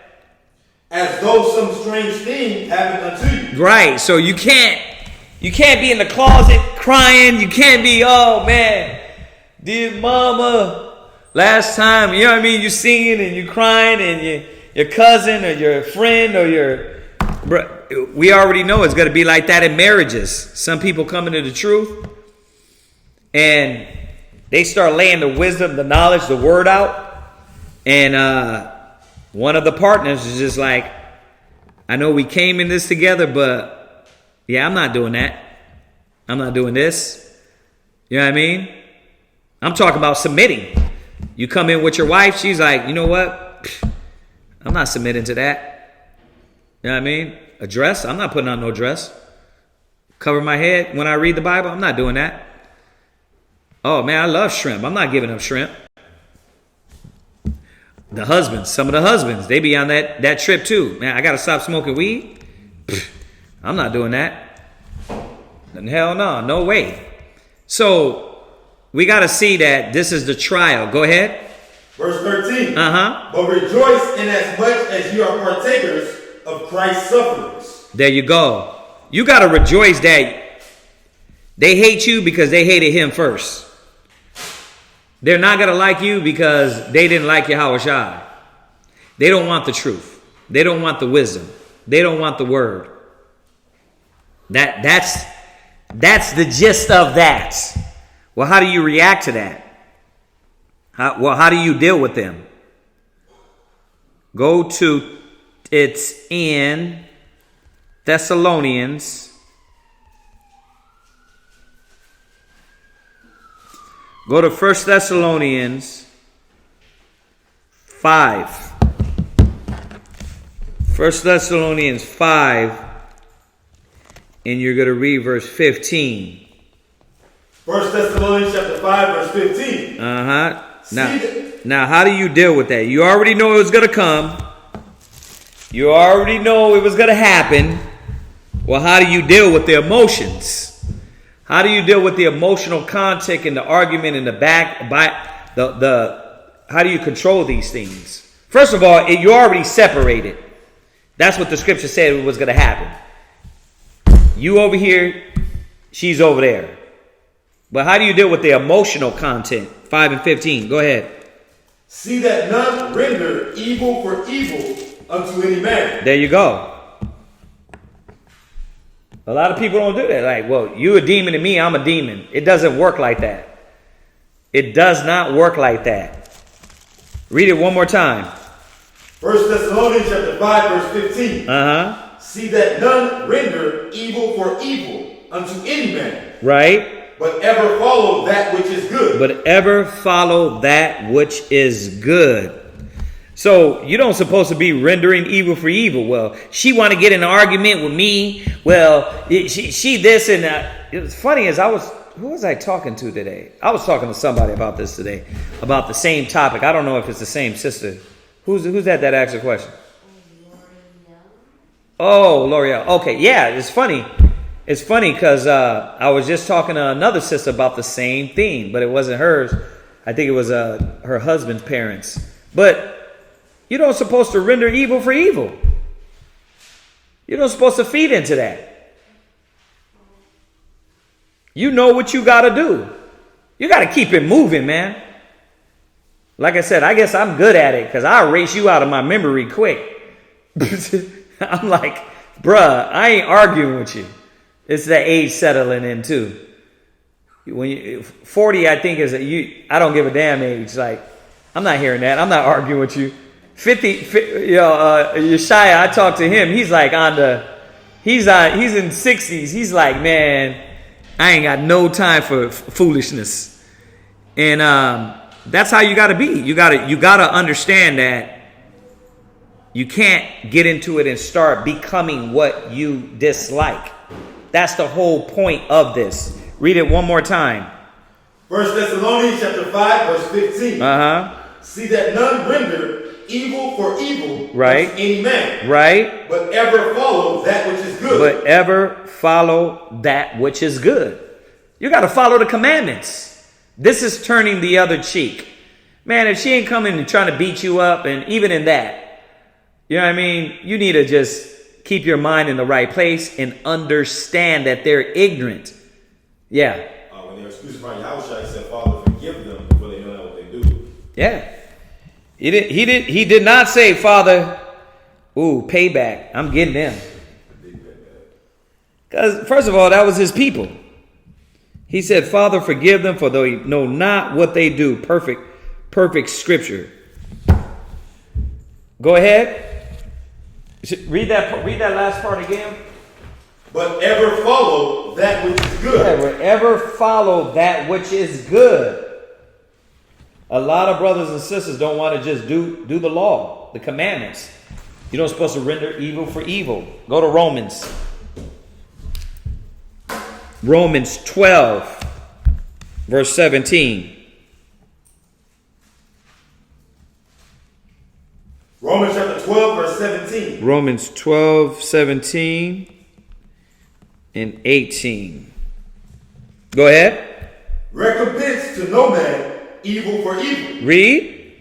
B: As though some strange thing happened unto you.
D: Right. So you can't be in the closet crying. You can't be, oh man, dear mama, last time, you know what I mean? You're singing and you're crying and your cousin or your friend or we already know it's going to be like that in marriages. Some people come into the truth and they start laying the wisdom, the knowledge, the word out. And one of the partners is just like, I know we came in this together, but yeah, I'm not doing that. I'm not doing this. You know what I mean? I'm talking about submitting. You come in with your wife, she's like, you know what? I'm not submitting to that. You know what I mean? A dress? I'm not putting on no dress. Cover my head when I read the Bible? I'm not doing that. Oh man, I love shrimp. I'm not giving up shrimp. The husbands, some of the husbands, they be on that trip too. Man, I got to stop smoking weed? I'm not doing that. Hell no, no way. So we got to see that this is the trial. Go ahead.
B: Verse 13.
D: Uh-huh.
B: But rejoice inasmuch as you are partakers of Christ's sufferings.
D: There you go. You got to rejoice that they hate you because they hated him first. They're not going to like you because they didn't like Yahweh Shai. They don't want the truth. They don't want the wisdom. They don't want the word. That's the gist of that. Well, how do you react to that? How do you deal with them? Go to, it's in Thessalonians. Go to 1 Thessalonians 5. 1 Thessalonians 5, and you're going to read verse 15.
B: 1 Thessalonians chapter 5, verse 15.
D: Now, how do you deal with that? You already know it was going to come. You already know it was going to happen. Well, how do you deal with the emotions? How do you deal with the emotional content and the argument in the back? How do you control these things? First of all, you already separated. That's what the scripture said was going to happen. You over here, she's over there. But how do you deal with the emotional content? 5 and 15. Go ahead.
B: See that none render evil for evil unto any man.
D: There you go. A lot of people don't do that. Like, well, you a demon to me, I'm a demon. It doesn't work like that. It does not work like that. Read it one more time.
B: 1 Thessalonians chapter 5, verse 15. See that none render evil for evil unto any man.
D: Right.
B: But ever follow that which is good.
D: But ever follow that which is good. So you don't supposed to be rendering evil for evil. Well, she want to get in an argument with me. Well, she this and that. It was funny as who was I talking to today? I was talking to somebody about this today, about the same topic. I don't know if it's the same sister. Who's that asked the question? Oh, L'Oreal. Okay, yeah, it's funny. It's funny because I was just talking to another sister about the same thing, but it wasn't hers. I think it was her husband's parents. But you don't supposed to render evil for evil. You're not supposed to feed into that. You know what you got to do. You got to keep it moving, man. Like I said, I guess I'm good at it because I'll erase you out of my memory quick. I'm like, bruh, I ain't arguing with you. It's the age settling in too. When you 40, I think I don't give a damn age. Like, I'm not hearing that. I'm not arguing with you. 50, Yeshaya, I talked to him. He's like he's in 60s. He's like, man, I ain't got no time for foolishness. And that's how you got to be. You got to understand that you can't get into it and start becoming what you dislike. That's the whole point of this. Read it one more time.
B: 1 Thessalonians chapter 5, verse 15. See that none render evil for evil
D: right.
B: unto any man.
D: Right.
B: But ever follow that which is good.
D: But ever follow that which is good. You got to follow the commandments. This is turning the other cheek. Man, if she ain't coming and trying to beat you up, and even in that, you know what I mean? You need to just keep your mind in the right place and understand that they're ignorant. Yeah.
B: When they were crucifying Yahushua, he said, Father, forgive them, for they don't know what they do.
D: Yeah. He did not say, Father, ooh, payback. I'm getting them. Because, first of all, that was his people. He said, Father, forgive them, for they know not what they do. Perfect scripture. Go ahead. Read that last part again.
B: But ever follow that which is good.
D: Yeah, ever follow that which is good. A lot of brothers and sisters don't want to just do the law, the commandments. You're not supposed to render evil for evil. Go to Romans. Romans 12, verse 17.
B: Romans chapter 12, verse 17.
D: Romans 12, 17 and 18. Go ahead.
B: Recompense to no man evil for evil.
D: Read.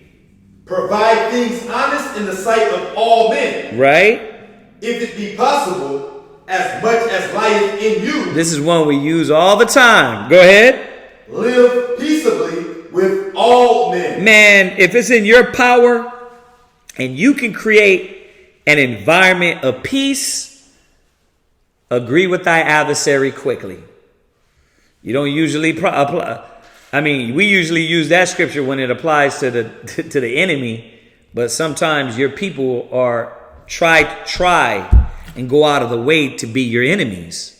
B: Provide things honest in the sight of all men.
D: Right.
B: If it be possible, as much as lieth in you.
D: This is one we use all the time. Go ahead.
B: Live peaceably with all men.
D: Man, if it's in your power and you can create an environment of peace, agree with thy adversary quickly. You don't usually apply. I mean, we usually use that scripture when it applies to the enemy, but sometimes your people are try and go out of the way to be your enemies.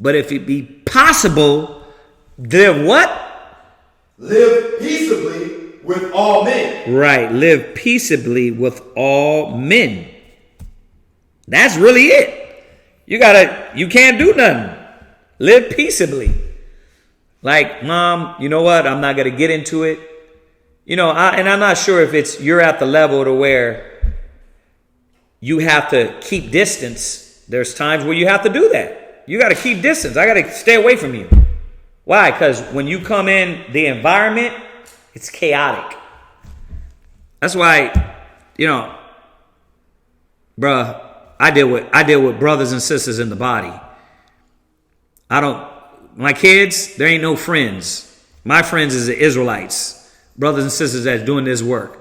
D: But if it be possible, then what?
B: Live peaceably with all men.
D: Right. Live peaceably with all men. That's really it. You can't do nothing. Live peaceably. Like, Mom, you know what? I'm not going to get into it. You know, and I'm not sure if you're at the level to where you have to keep distance. There's times where you have to do that. You got to keep distance. I got to stay away from you. Why? Because when you come in the environment, it's chaotic. That's why, you know, bruh, I deal with brothers and sisters in the body. My kids, there ain't no friends. My friends is the Israelites, brothers and sisters that's doing this work.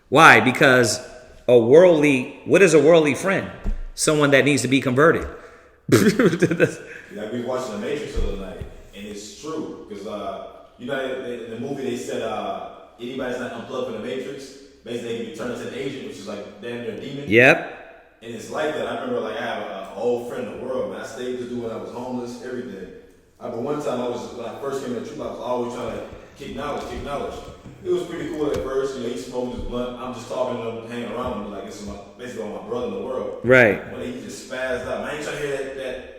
D: Why? Because what is a worldly friend? Someone that needs to be converted.
B: Like we watching The Matrix the other night, and it's true because in the movie they said anybody's not unplugged from the Matrix, basically they can be turned into an agent, which is like damn near a demon.
D: Yep.
B: And it's like that. I remember I have an old friend in the world, man. I stayed with this dude when I was homeless, everything. But one time when I first came to the truth, I was always trying to kick knowledge. It was pretty cool at first. You know, he smoked his blunt. I'm just talking to him, hanging around him like this is basically my brother in the world.
D: Right.
B: When he just spazzed out. Man, I ain't trying to hear that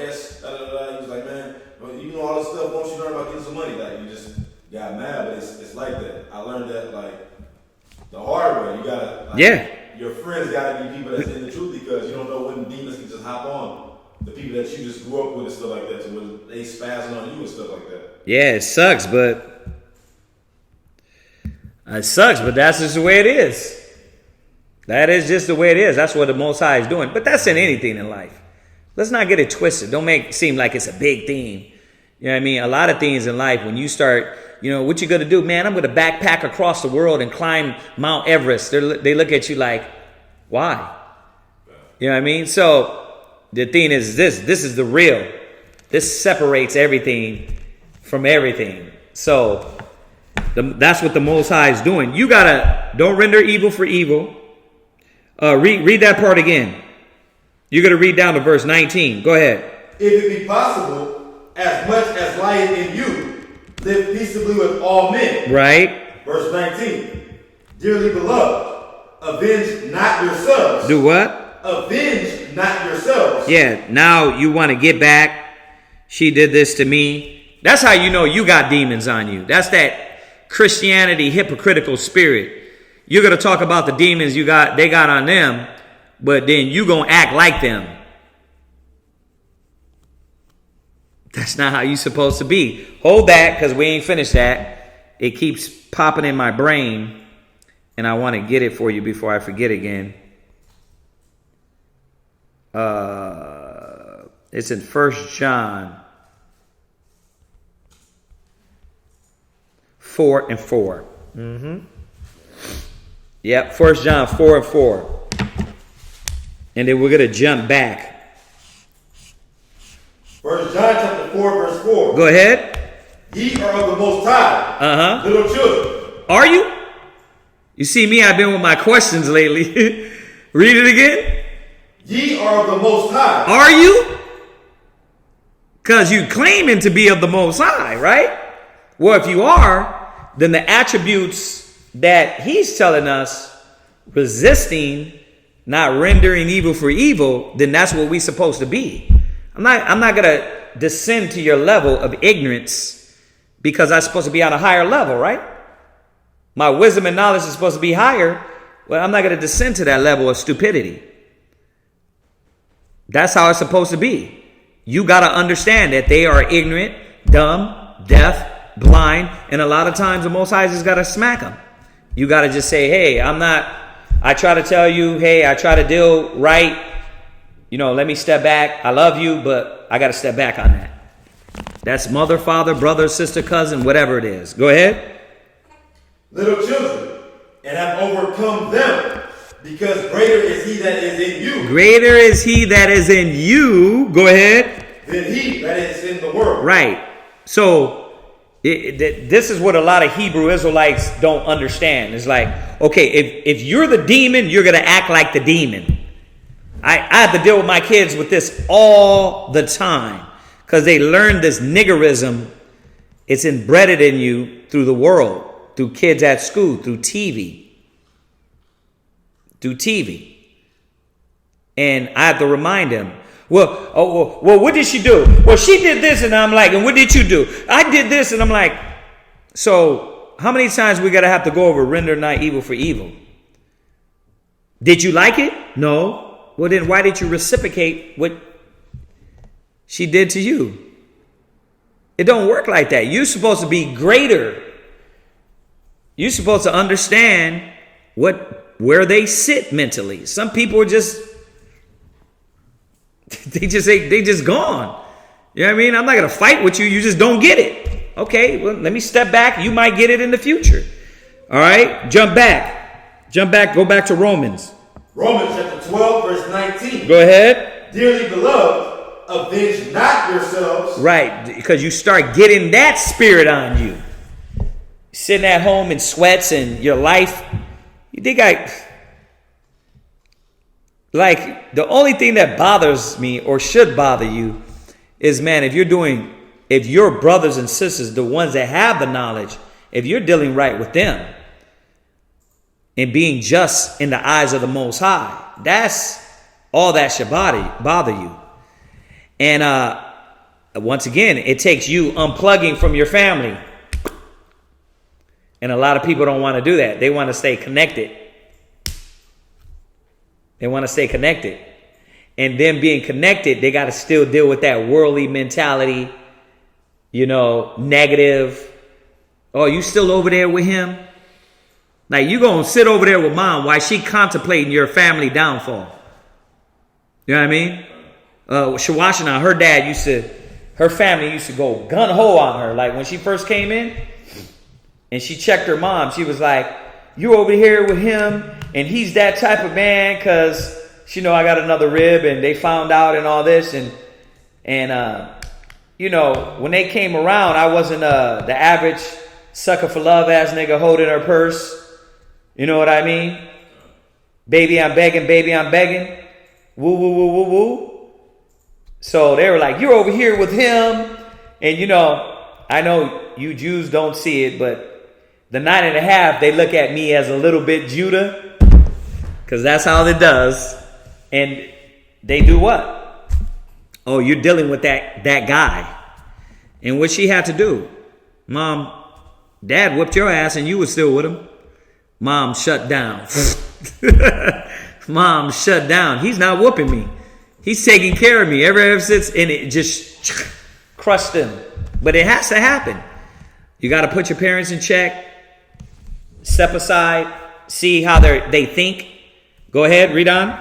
B: S, da da da. He was like, man, you know all this stuff. Once you learn about getting some money, like you just got mad. But it's like that. I learned that like the hard way. You gotta your friends gotta be people that's in the truth because you don't know when demons can just hop on the people that you just grew up with and stuff like that. So when they spazzing on you and stuff like that.
D: Yeah, it sucks, but that's just the way it is. That is just the way it is. That's what the Most High is doing. But that's in anything in life. Let's not get it twisted. Don't make it seem like it's a big thing. You know what I mean? A lot of things in life, when you start, you know, what you going to do? Man, I'm going to backpack across the world and climb Mount Everest. They look at you like, why? You know what I mean? So the thing is this is the real. This separates everything from everything. So that's what the Most High is doing. You don't render evil for evil. Read that part again. You're going to read down to verse 19. Go ahead.
B: If it be possible, as much as lieth in you, live peaceably with all men.
D: Right.
B: Verse 19. Dearly beloved, avenge not yourselves.
D: Do what?
B: Avenge not yourselves.
D: Yeah, now you want to get back. She did this to me. That's how you know you got demons on you. That's that Christianity hypocritical spirit. You're going to talk about the demons they got on them, but then you going to act like them. That's not how you supposed to be. Hold that, because we ain't finished that. It keeps popping in my brain, and I want to get it for you before I forget again. It's in 1 John 4 and 4. Yep, 1 John 4 and 4. And then we're going to jump back.
B: 1 John chapter 4, verse 4.
D: Go ahead.
B: Ye are of the Most High, little children.
D: Are you? You see me, I've been with my questions lately. Read it again.
B: Ye are of the Most High.
D: Are you? Because you claiming to be of the Most High, right? Well, if you are, then the attributes that he's telling us, resisting, not rendering evil for evil, then that's what we're supposed to be. I'm not going to descend to your level of ignorance because I'm supposed to be on a higher level, right? My wisdom and knowledge is supposed to be higher. Well, I'm not going to descend to that level of stupidity. That's how it's supposed to be. You got to understand that they are ignorant, dumb, deaf, blind, and a lot of times the Most High just got to smack them. You got to just say, hey, I try to tell you, hey, I try to deal right. You know, let me step back. I love you, but I got to step back on that. That's mother, father, brother, sister, cousin, whatever it is. Go ahead.
B: Little children, and have overcome them, because greater is he that is in you.
D: Greater is he that is in you. Go ahead.
B: Than he that is in the world.
D: Right. So this is what a lot of Hebrew Israelites don't understand. It's like, okay, if you're the demon, you're going to act like the demon. I have to deal with my kids with this all the time because they learn this niggerism It's embedded in you through the world, through kids at school, through TV. Through TV. And I have to remind him, well, what did she do? Well, she did this, and I'm like, and what did you do? I did this, and I'm like, so how many times we got to have to go over render not evil for evil? Did you like it? No. Well, then why did you reciprocate what she did to you? It don't work like that. You're supposed to be greater. You're supposed to understand where they sit mentally. Some people are just they just gone. You know what I mean? I'm not gonna fight with you. You just don't get it. Okay, well, let me step back. You might get it in the future. All right, jump back. Go back to Romans.
B: Romans chapter 12, verse 19.
D: Go ahead.
B: Dearly beloved, avenge not yourselves.
D: Right, because you start getting that spirit on you. Sitting at home in sweats and your life. You think like the only thing that bothers me or should bother you is, man, if your brothers and sisters, the ones that have the knowledge, if you're dealing right with them and being just in the eyes of the Most High, that's all that should bother you. And once again, it takes you unplugging from your family. And a lot of people don't want to do that. They want to stay connected. And them being connected, they got to still deal with that worldly mentality, negative. Oh, you still over there with him? Like, you going to sit over there with mom while she contemplating your family downfall. You know what I mean? Shawashina, her dad her family used to go gun-ho on her. Like, when she first came in and she checked her mom, she was like, you over here with him, and he's that type of man because she know I got another rib, and they found out and all this. And when they came around, I wasn't the average sucker for love ass nigga holding her purse. You know what I mean? Baby, I'm begging. Woo, woo, woo, woo, woo. So they were like, you're over here with him. And I know you Jews don't see it, but the 9.5, they look at me as a little bit Judah, because that's how it does. And they do what? Oh, you're dealing with that guy. And what she had to do? Mom, Dad whooped your ass and you were still with him. Mom shut down. Mom shut down. He's not whooping me. He's taking care of me ever since, and it just crushed him. But it has to happen. You got to put your parents in check. Step aside. See how they think. Go ahead, read on.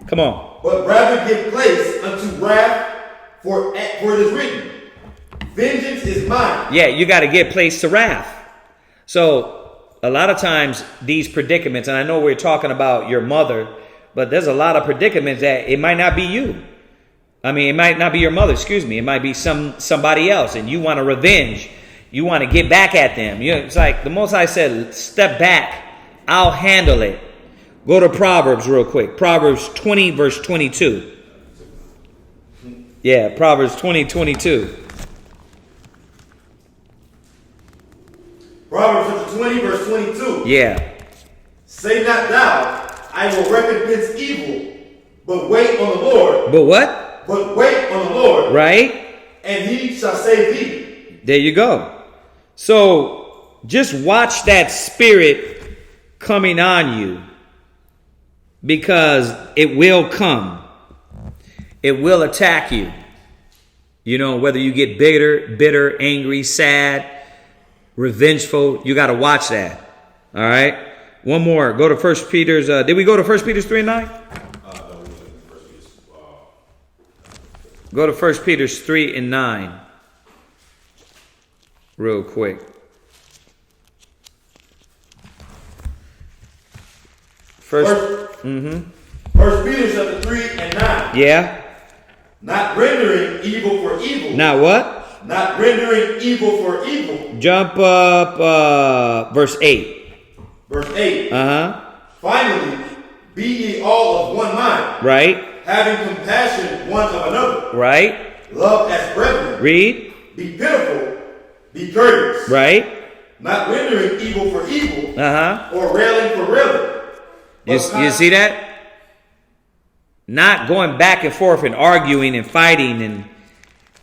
D: Come on.
B: But rather give place unto wrath, for it is written, vengeance is mine.
D: Yeah, you got to give place to wrath. So a lot of times these predicaments, and I know we're talking about your mother, but there's a lot of predicaments that it might not be you. I mean, it might not be your mother, It might be somebody else, and you want to revenge. You want to get back at them. It's like the Most High said, step back. I'll handle it. Go to Proverbs real quick. Proverbs 20, verse 22. Yeah, Proverbs 20:22.
B: Proverbs 20, verse 22.
D: Yeah.
B: Say not thou, I will recompense evil, but wait on the Lord.
D: But what?
B: But wait on the Lord.
D: Right?
B: And he shall save thee.
D: There you go. So just watch that spirit coming on you, because it will come. It will attack you. Whether you get bitter, angry, sad, revengeful, you got to watch that. All right. One more. Go to 1 Peter's. Did we go to 1 Peter's 3 and 9? Go to 1 Peter's 3 and 9. Real quick. First
B: Peter chapter 3 and 9.
D: Yeah.
B: Not rendering evil for evil.
D: Not what?
B: Not rendering evil for evil.
D: Jump up verse 8.
B: Verse 8.
D: Finally,
B: be ye all of one mind.
D: Right.
B: Having compassion one of another.
D: Right.
B: Love as brethren.
D: Read.
B: Be pitiful Be courteous.
D: Right.
B: Not rendering evil for evil. Or railing for railing.
D: You see that? Not going back and forth and arguing and fighting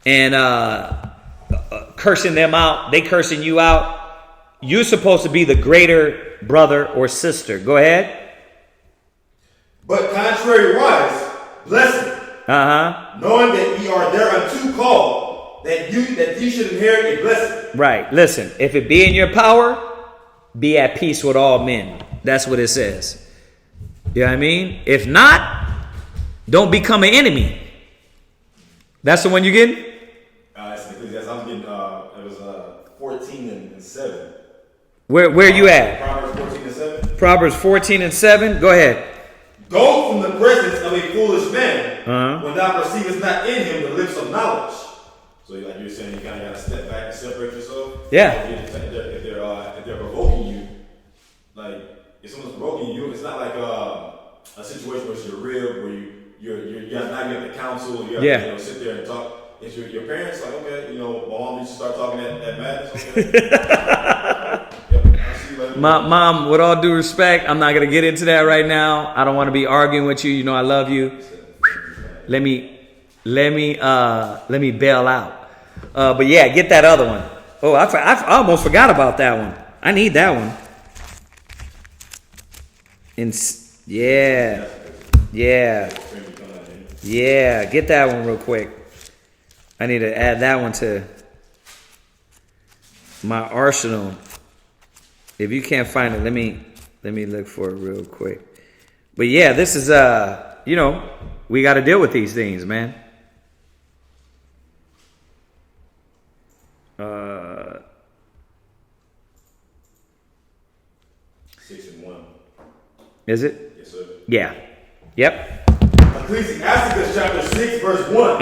D: and cursing them out. They cursing you out. You're supposed to be the greater brother or sister. Go ahead.
B: But contrariwise, blessing. Knowing that ye are thereunto called, that ye should inherit a blessing.
D: Right. Listen, if it be in your power, be at peace with all men. That's what it says. You know what I mean? If not, don't become an enemy. That's the one you're getting?
B: It's Ecclesiastes. I'm getting, it was 14 and 7.
D: Where you at?
B: Proverbs 14 and 7.
D: Proverbs 14 and 7. Go ahead.
B: Go from the presence of a foolish man when thou perceivest not in him the lips of knowledge. So like you're saying, you kind of got to step back and separate yourself.
D: Yeah.
B: If they're provoking you, like if someone's provoking you, it's not like a situation where it's your rib, where you're not getting the counsel, you have to sit there and talk. It's your parents, like, okay, my mom used to start talking at madness. Okay. I'll see you later.
D: Mom, with all due respect, I'm not gonna get into that right now. I don't want to be arguing with you. You know I love you. Let me bail out. But yeah, get that other one. Oh, I almost forgot about that one. I need that one. Yeah, get that one real quick. I need to add that one to my arsenal. If you can't find it, let me look for it real quick. But yeah, this is we got to deal with these things, man.
B: 6 and 1.
D: Is it?
B: Yes, sir.
D: Yeah. Yep.
B: Ecclesiastes chapter 6, verse 1.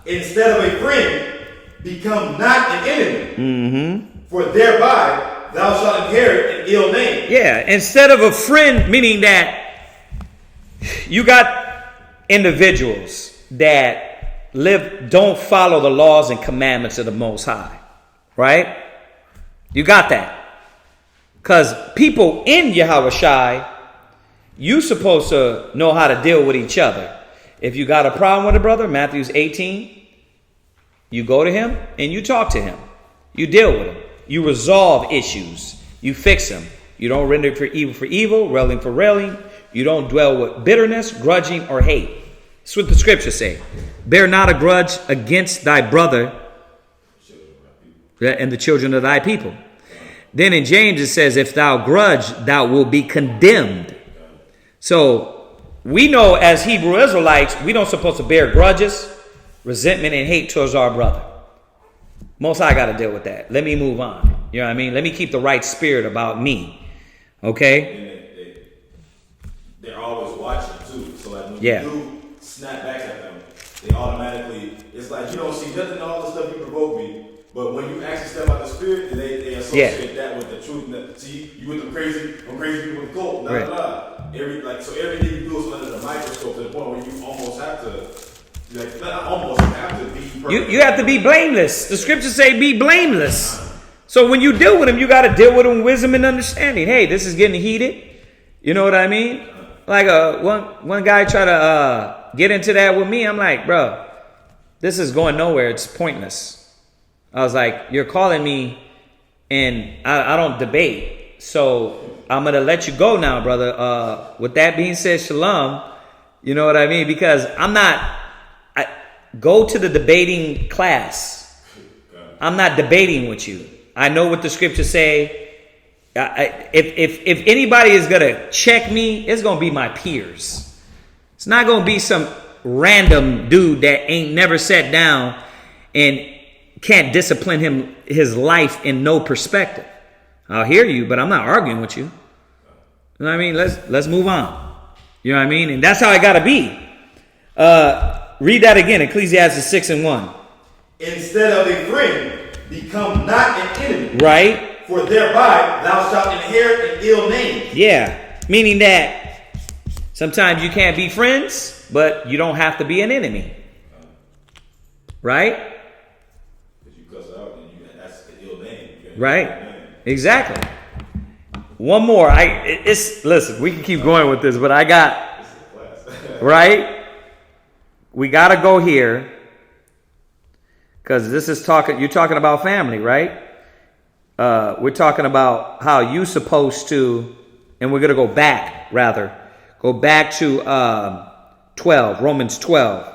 B: Instead of a friend, become not an enemy. For thereby thou shalt inherit an ill name.
D: Yeah, instead of a friend, meaning that you got individuals that don't follow the laws and commandments of the Most High, right? You got that. Because people in Yahushua, you supposed to know how to deal with each other. If you got a problem with a brother, Matthew's 18, you go to him and you talk to him. You deal with him. You resolve issues. You fix them. You don't render for evil, railing for railing. You don't dwell with bitterness, grudging, or hate. That's what the scriptures say. Bear not a grudge against thy brother and the children of thy people. Then in James it says, if thou grudge, thou wilt be condemned. So we know as Hebrew Israelites, we don't supposed to bear grudges, resentment, and hate towards our brother. Most I got to deal with that. Let me move on. You know what I mean? Let me keep the right spirit about me. Okay?
B: They're always watching too. So like when you do snap back at them, they automatically, it's like you don't see nothing, all the stuff you provoke me. But when you actually step out the spirit, they associate that with the truth. See, you with the crazy people with the cult. Everything you do is under the microscope to the point where you almost have to. You
D: have to be blameless. The scriptures say be blameless. So when you deal with him, you got to deal with him with wisdom and understanding. Hey, this is getting heated. You know what I mean? Like one guy tried to get into that with me. I'm like, bro, this is going nowhere. It's pointless. I was like, you're calling me and I don't debate. So I'm going to let you go now, brother. With that being said, shalom. You know what I mean? Because go to the debating class. I'm not debating with you. I know what the scriptures say. If anybody is going to check me, it's going to be my peers. It's not going to be some random dude that ain't never sat down and can't discipline his life in no perspective. I'll hear you, but I'm not arguing with you. You know what I mean? Let's move on. You know what I mean? And that's how I got to be. Read that again, Ecclesiastes 6 and 1.
B: Instead of a friend, become not an enemy.
D: Right.
B: For thereby thou shalt inherit an ill name.
D: Yeah. Meaning that sometimes you can't be friends, but you don't have to be an enemy. Right?
B: Because you cuss out, and
D: Right. Exactly. One more. Listen, we can keep going with this, but I got, right? We got to go here because this is you're talking about family, right? We're talking about how you supposed to, and we're going to go back to 12, Romans 12.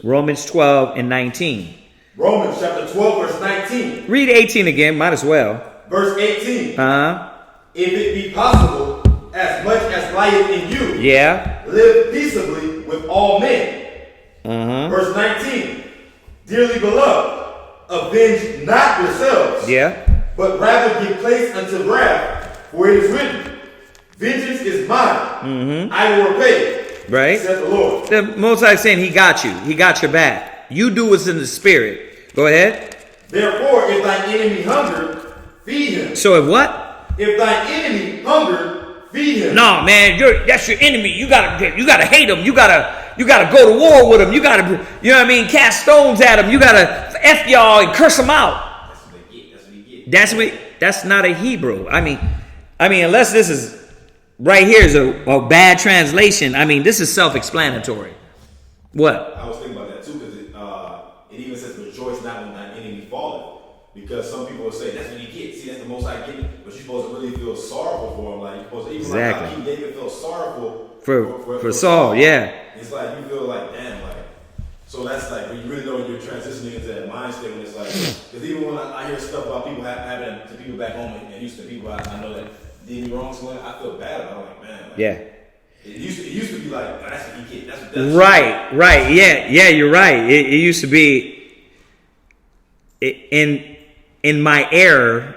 D: Romans 12 and 19.
B: Romans chapter 12, verse 19.
D: Read 18 again, might as well.
B: Verse 18.
D: Uh-huh.
B: If it be possible, as much as lieth in you,
D: Yeah.
B: live peaceably with all men.
D: Uh-huh.
B: Verse 19. Dearly beloved, avenge not yourselves,
D: Yeah.
B: but rather give place unto wrath, for it is written, vengeance is mine, I will repay,
D: Right.
B: saith the Lord.
D: The Most High is saying he got you. He got your back. You do what's in the spirit. Go ahead.
B: Therefore, if thine enemy hunger, feed him.
D: So if what?
B: If thine enemy hunger, feed him.
D: No, man, that's your enemy. You gotta hate him. You gotta go to war with him. You gotta, you know what I mean? Cast stones at him. You gotta F y'all and curse them out.
B: That's what he get.
D: That's not a Hebrew. I mean, unless this is right here is a bad translation. I mean, this is self-explanatory. What?
B: I was thinking about that too, because it even says rejoice not when thine enemy falleth. Because some people will say that's what he gets. See, that's the most I get. But you're supposed to really feel sorrowful for him. Like you're supposed to even
D: Exactly.
B: like how King David felt sorrowful
D: For Saul, yeah.
B: It's like you feel like damn, like so that's like when you really know when you're transitioning into that mind state when it's like because even when I hear stuff about people happening to people back home and used to people I know that did me wrong somewhere, I feel bad about it. I'm like, man, like,
D: Yeah.
B: It used to be like, oh, that's what he get. That's
D: Right. Yeah, you're right. It used to be in my error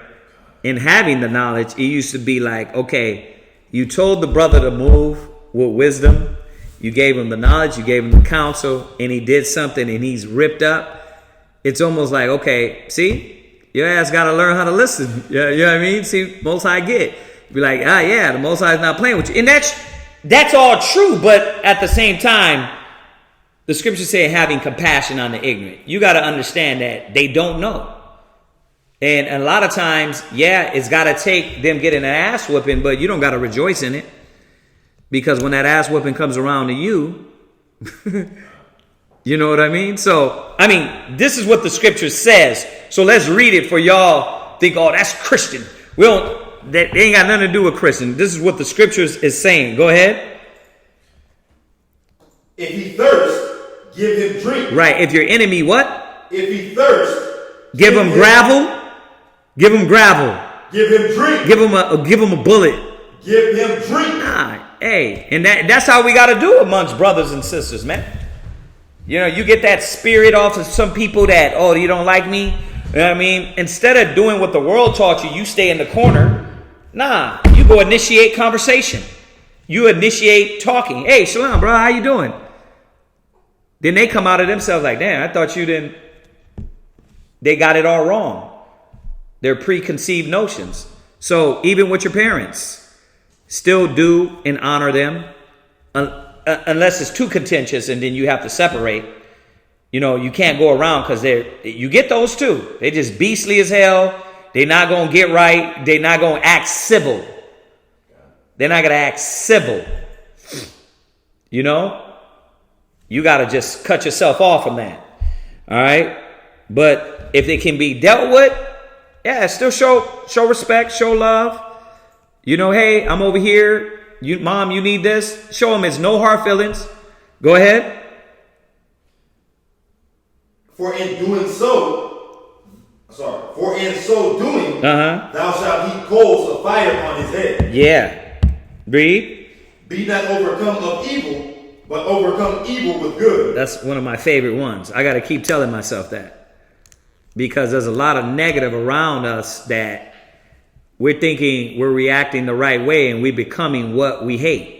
D: in having the knowledge, it used to be like, okay, you told the brother to move with wisdom, you gave him the knowledge, you gave him the counsel, and he did something and he's ripped up. It's almost like, okay, see, your ass got to learn how to listen. You know what I mean? See, Most High get. Be like, yeah, the Most High is not playing with you. And that's all true, but at the same time, the scriptures say having compassion on the ignorant. You got to understand that they don't know. And a lot of times, yeah, it's got to take them getting an ass whooping, but you don't got to rejoice in it. Because when that ass whooping comes around to you, you know what I mean? So, this is what the scripture says. So let's read it for y'all think, oh, that's Christian. That ain't got nothing to do with Christian. This is what the scriptures is saying. Go ahead.
B: If he thirst, give him drink.
D: Right. If your enemy what?
B: If he thirst,
D: give him gravel. Give him gravel.
B: Give him drink.
D: Give him a bullet.
B: Give him drink.
D: Nah, hey, and that's how we got to do amongst brothers and sisters, man. You know, you get that spirit off of some people that, oh, you don't like me. You know what I mean? Instead of doing what the world taught you, you stay in the corner. Nah, you go initiate conversation. You initiate talking. Hey, Shalom, bro, how you doing? Then they come out of themselves like, damn, I thought you didn't. They got it all wrong. Their preconceived notions. So even with your parents, still do and honor them. Unless it's too contentious and then you have to separate. You know, you can't go around because you get those too. They just beastly as hell. They're not going to get right. They're not going to act civil. They're not going to act civil. You know? You got to just cut yourself off from that. All right? But if it can be dealt with, yeah, still show respect, show love. You know, hey, I'm over here. Mom, you need this. Show them it's no hard feelings. Go ahead.
B: For in so doing, thou shalt heap coals of fire upon his head.
D: Yeah. Read.
B: Be not overcome of evil, but overcome evil with good.
D: That's one of my favorite ones. I got to keep telling myself that. Because there's a lot of negative around us that we're thinking we're reacting the right way and we're becoming what we hate.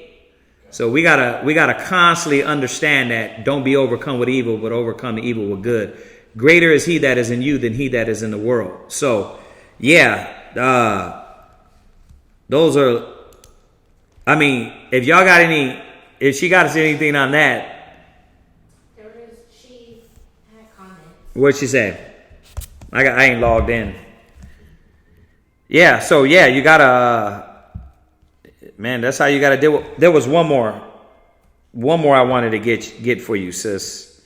D: So we gotta constantly understand that don't be overcome with evil, but overcome the evil with good. Greater is he that is in you than he that is in the world. So, yeah, those are, if y'all got if she got anything on that.
E: She had comments.
D: What'd she say? I ain't logged in. Yeah, so yeah, you gotta, man, that's how you gotta deal with. There was one more I wanted to get for you, sis.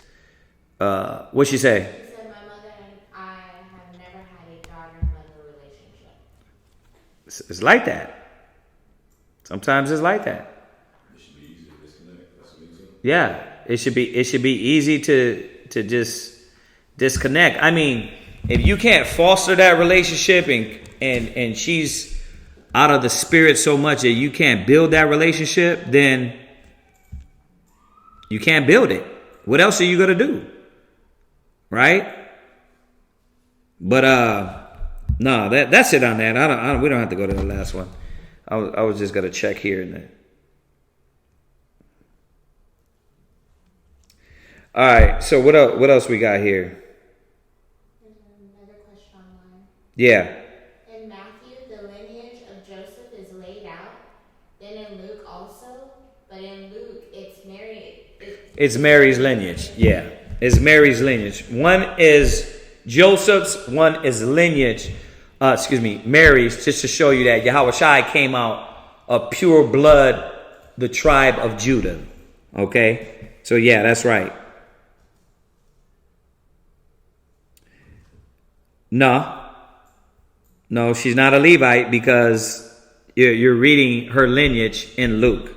D: What'd she say?
E: She said, my mother and I have never had a daughter-mother relationship.
D: It's like that. Sometimes it's like that.
B: It should be easy to disconnect. That's what it is.
D: Yeah, it should be easy to just disconnect. I mean, if you can't foster that relationship and she's out of the spirit so much that you can't build that relationship, then you can't build it. What else are you gonna do? Right? But no, that's it on that. We don't have to go to the last one. I was just gonna check here and there. All right. So what else we got here?
E: There's another question online.
D: Yeah.
E: In Matthew, the lineage of Joseph is laid out. Then in Luke also. But in Luke, it's Mary.
D: It's Mary's lineage. Yeah. It's Mary's lineage. One is Joseph's, one is lineage. Mary's, just to show you that Yahweh Shai came out of pure blood, the tribe of Judah. Okay? So yeah, that's right. No, she's not a Levite because you're reading her lineage in Luke.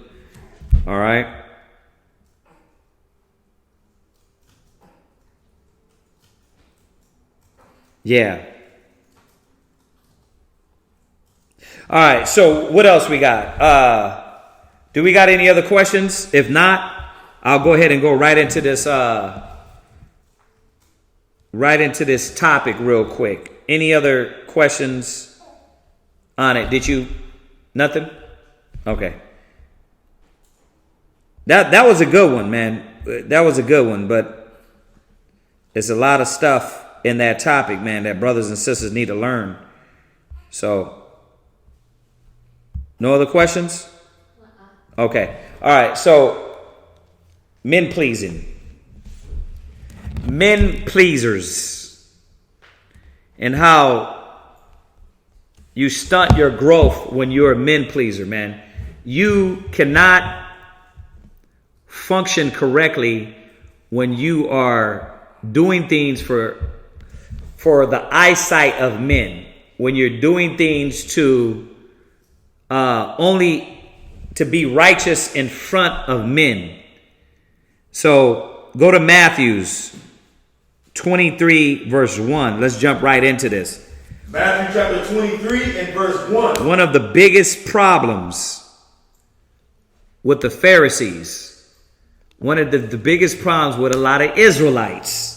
D: All right? Yeah. All right, so what else we got? Do we got any other questions? If not, I'll go ahead and go right into this topic real quick. Any other questions on it? Did you? Nothing? Okay. That was a good one, man. That was a good one, but there's a lot of stuff in that topic, man, that brothers and sisters need to learn. So, no other questions? Okay. All right. So, men pleasing. Men pleasers. And how you stunt your growth when you're a men pleaser, man. You cannot function correctly when you are doing things for the eyesight of men. When you're doing things to only to be righteous in front of men. So go to Matthew's 23 verse 1. Let's jump right into this.
B: Matthew chapter 23 and verse 1.
D: One of the biggest problems with the Pharisees, one of the biggest problems with a lot of Israelites,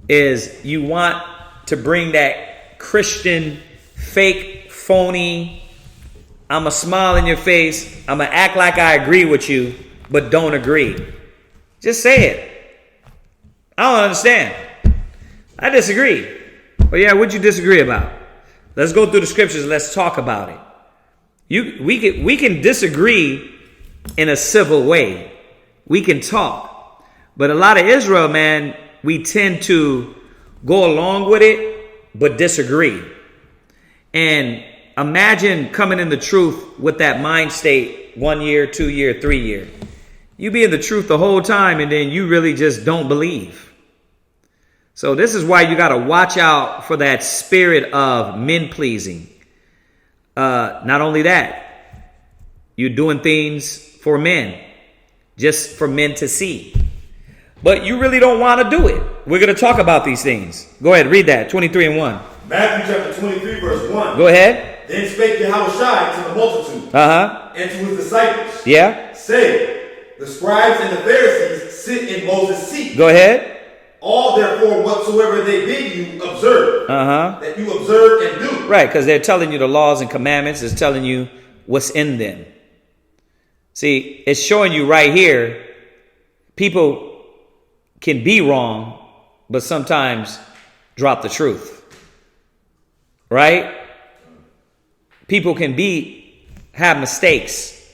D: is you want to bring that Christian, fake, phony, I'm going to smile in your face, I'm going to act like I agree with you, but don't agree. Just say it. I don't understand. I disagree. Well, yeah, what'd you disagree about? Let's go through the scriptures. Let's talk about it. We can disagree in a civil way. We can talk. But a lot of Israel, man, we tend to go along with it, but disagree. And imagine coming in the truth with that mind state 1 year, 2 year, 3 year. You be in the truth the whole time and then you really just don't believe. So this is why you got to watch out for that spirit of men pleasing. Not only that, you're doing things for men, just for men to see. But you really don't want to do it. We're going to talk about these things. Go ahead, read that, 23 and 1.
B: Matthew chapter 23 verse 1.
D: Go ahead.
B: Then spake Yahweh Shai to the multitude and to his disciples.
D: Yeah.
B: Say, the scribes and the Pharisees sit in Moses' seat.
D: Go ahead.
B: All therefore whatsoever they bid you observe. That you observe and do.
D: Right, because they're telling you the laws and commandments. It's telling you what's in them. See, it's showing you right here, people can be wrong, but sometimes drop the truth. Right? People can have mistakes,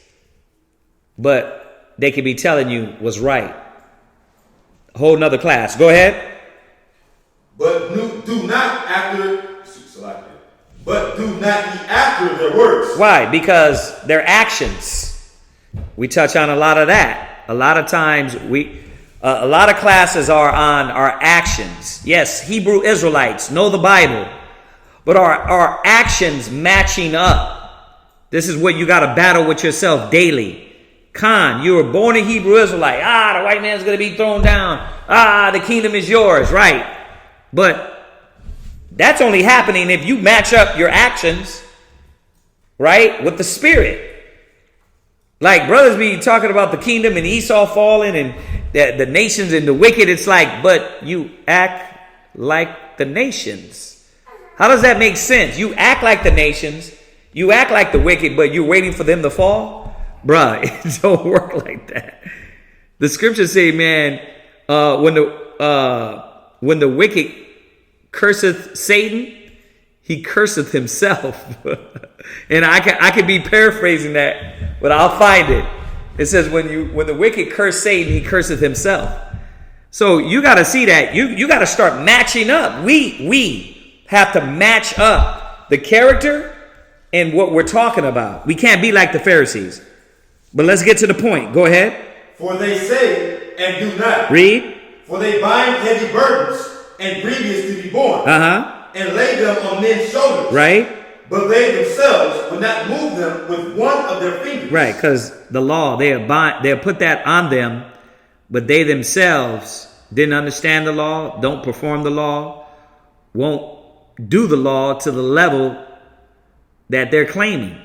D: but they can be telling you what's right. A whole nother class. Go ahead.
B: But do not ye after their works.
D: Why? Because their actions. We touch on a lot of that. A lot of times a lot of classes are on our actions. Yes, Hebrew Israelites know the Bible, but our actions matching up. This is what you got to battle with yourself daily. Khan, you were born a Hebrew Israelite. The white man's going to be thrown down. The kingdom is yours, right? But that's only happening if you match up your actions, right, with the spirit. Like brothers be talking about the kingdom and Esau falling and the nations and the wicked. It's like, but you act like the nations. How does that make sense? You act like the nations. You act like the wicked, but you're waiting for them to fall? Bruh, it don't work like that. The scriptures say, man, when the wicked curseth Satan, he curseth himself. And I could be paraphrasing that, but I'll find it. It says when the wicked curse Satan, he curseth himself. So you got to see that. You got to start matching up. We have to match up the character and what we're talking about. We can't be like the Pharisees. But let's get to the point. Go ahead.
B: For they say and do not.
D: Read.
B: For they bind heavy burdens and grievous to be borne. And lay them on men's shoulders.
D: Right.
B: But they themselves would not move them with one of their fingers.
D: Right, because the law, they'll put that on them, but they themselves didn't understand the law, don't perform the law, won't do the law to the level that they're claiming.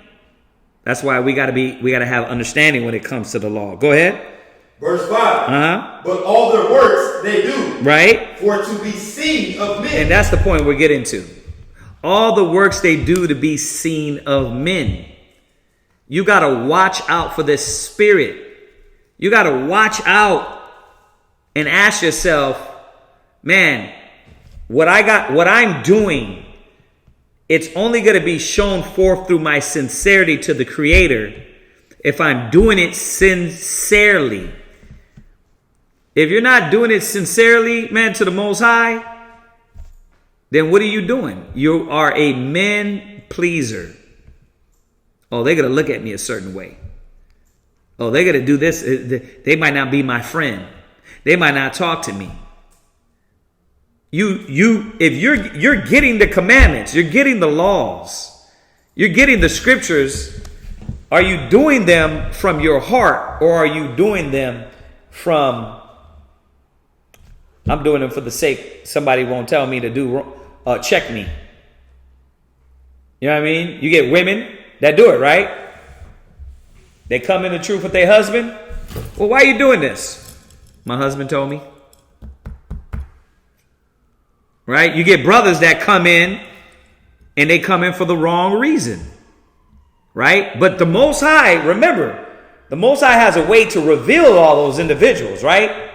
D: That's why we gotta have understanding when it comes to the law. Go ahead.
B: Verse 5. But all their works they do.
D: Right.
B: For to be seen of men.
D: And that's the point we're getting to. All the works they do to be seen of men. You got to watch out for this spirit. You got to watch out and ask yourself, man, what I'm doing, it's only going to be shown forth through my sincerity to the Creator if I'm doing it sincerely. If you're not doing it sincerely, man, to the Most High, then what are you doing? You are a man pleaser. Oh, they're going to look at me a certain way. Oh, they're going to do this. They might not be my friend. They might not talk to me. If you're getting the commandments, you're getting the laws, you're getting the scriptures, are you doing them from your heart or are you doing them from, I'm doing them for the sake somebody won't tell me to do, check me. You know what I mean? You get women that do it, right? They come in the truth with their husband. Well, why are you doing this? My husband told me. Right? You get brothers that come in and they come in for the wrong reason. Right? But the Most High, remember, the Most High has a way to reveal all those individuals, right?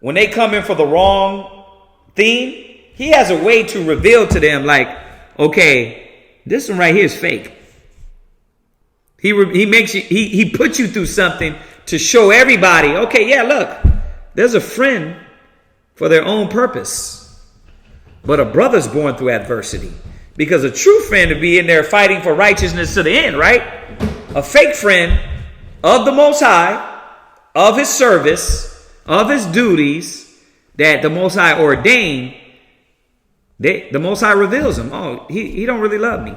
D: When they come in for the wrong thing, He has a way to reveal to them, like, okay, this one right here is fake. He makes you, he puts you through something to show everybody, okay, yeah, look, there's a friend for their own purpose. But a brother's born through adversity. Because a true friend would be in there fighting for righteousness to the end, right? A fake friend of the Most High, of His service, of His duties that the Most High ordained, the Most High reveals him. Oh, he don't really love me.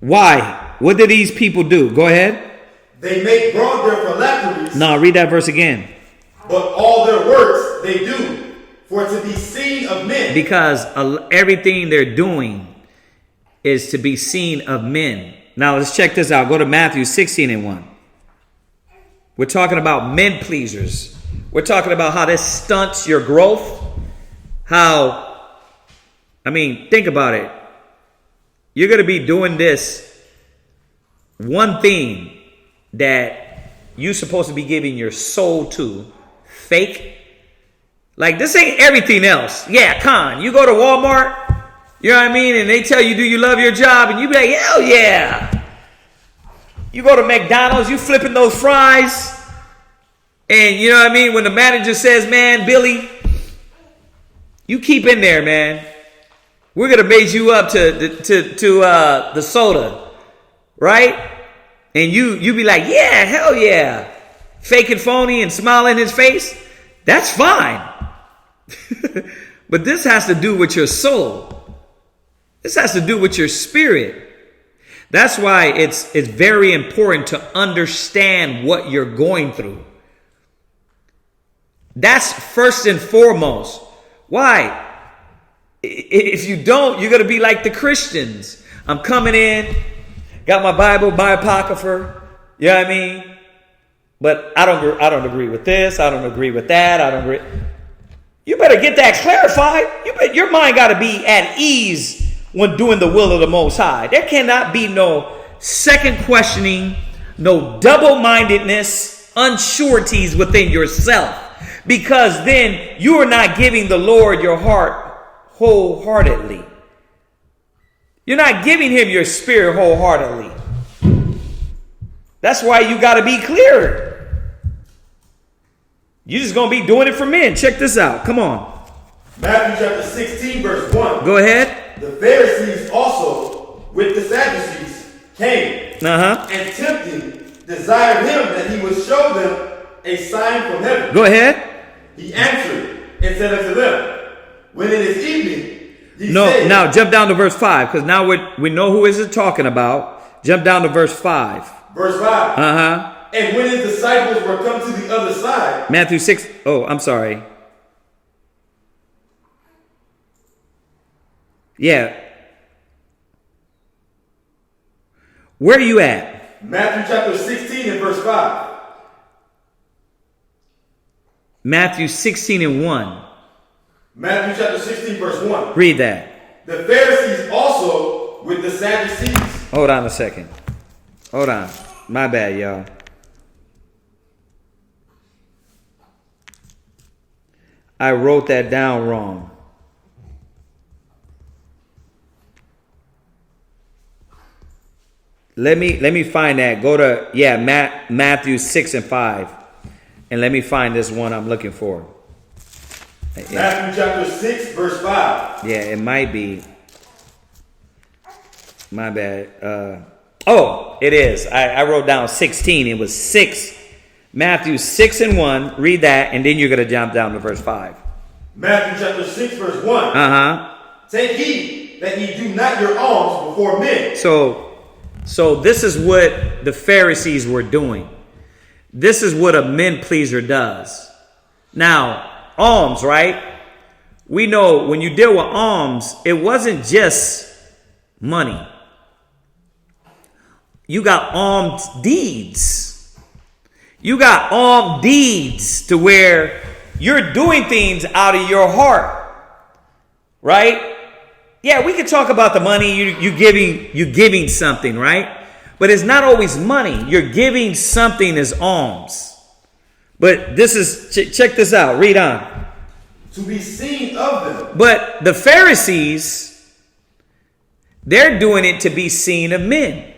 D: Why? What did these people do? Go ahead.
B: They make broad their phylacteries.
D: No, read that verse again.
B: But all their works they do for to be seen of men.
D: Because everything they're doing is to be seen of men. Now let's check this out. Go to Matthew 16:1. We're talking about men pleasers. We're talking about how this stunts your growth. Think about it. You're going to be doing this one thing that you're supposed to be giving your soul to, fake. Like, this ain't everything else. Yeah, Con, you go to Walmart, you know what I mean? And they tell you, do you love your job? And you be like, hell yeah. You go to McDonald's, you flipping those fries. And you know what I mean? When the manager says, man, Billy, You keep in there, man. We're gonna raise you up to the soda, right? And you be like, yeah, hell yeah, fake and phony and smile in his face. That's fine. But this has to do with your soul. This has to do with your spirit. That's why it's very important to understand what you're going through. That's first and foremost. Why? If you don't, you're going to be like the Christians. I'm coming in, got my Bible, my Apocrypha, you know what I mean? But I don't agree with this, I don't agree with that, I don't agree. You better get that clarified. Your mind got to be at ease when doing the will of the Most High. There cannot be no second questioning, no double-mindedness, unsureties within yourself. Because then you are not giving the Lord your heart wholeheartedly. You're not giving him your spirit wholeheartedly. That's why you got to be clear. You're just going to be doing it for men. Check this out. Come on.
B: Matthew chapter 16, verse 1.
D: Go ahead.
B: The Pharisees also, with the Sadducees, came and tempting, desired him that he would show them a sign from heaven.
D: Go ahead.
B: He answered and said unto them, when it is evening,
D: now jump down to verse 5, because now we know who is it talking about. Jump down to verse 5.
B: Verse 5. And when his disciples were come to the other side.
D: Matthew 6. Oh, I'm sorry. Yeah. Where are you at?
B: Matthew chapter 16 and verse 5.
D: Matthew 16 and 1.
B: Matthew chapter 16 verse 1.
D: Read that.
B: The Pharisees also with the Sadducees.
D: Hold on a second. Hold on. My bad, y'all. I wrote that down wrong. Let me find that. Go to Matthew 6 and 5. And let me find this one I'm looking for.
B: Matthew chapter 6 verse 5.
D: Yeah, it might be. My bad. It is. I wrote down 16. It was 6. Matthew 6 and 1. Read that, and then you're going to jump down to verse 5.
B: Matthew chapter 6 verse 1. Take heed that ye do not your alms before men.
D: So this is what the Pharisees were doing. This is what a men pleaser does. Now, alms, right? We know when you deal with alms, it wasn't just money. You got alms deeds. You got alms deeds to where you're doing things out of your heart, right? Yeah, we can talk about the money. You giving something, right? But it's not always money. You're giving something as alms. But this is, check this out. Read on.
B: To be seen of them.
D: But the Pharisees, they're doing it to be seen of men.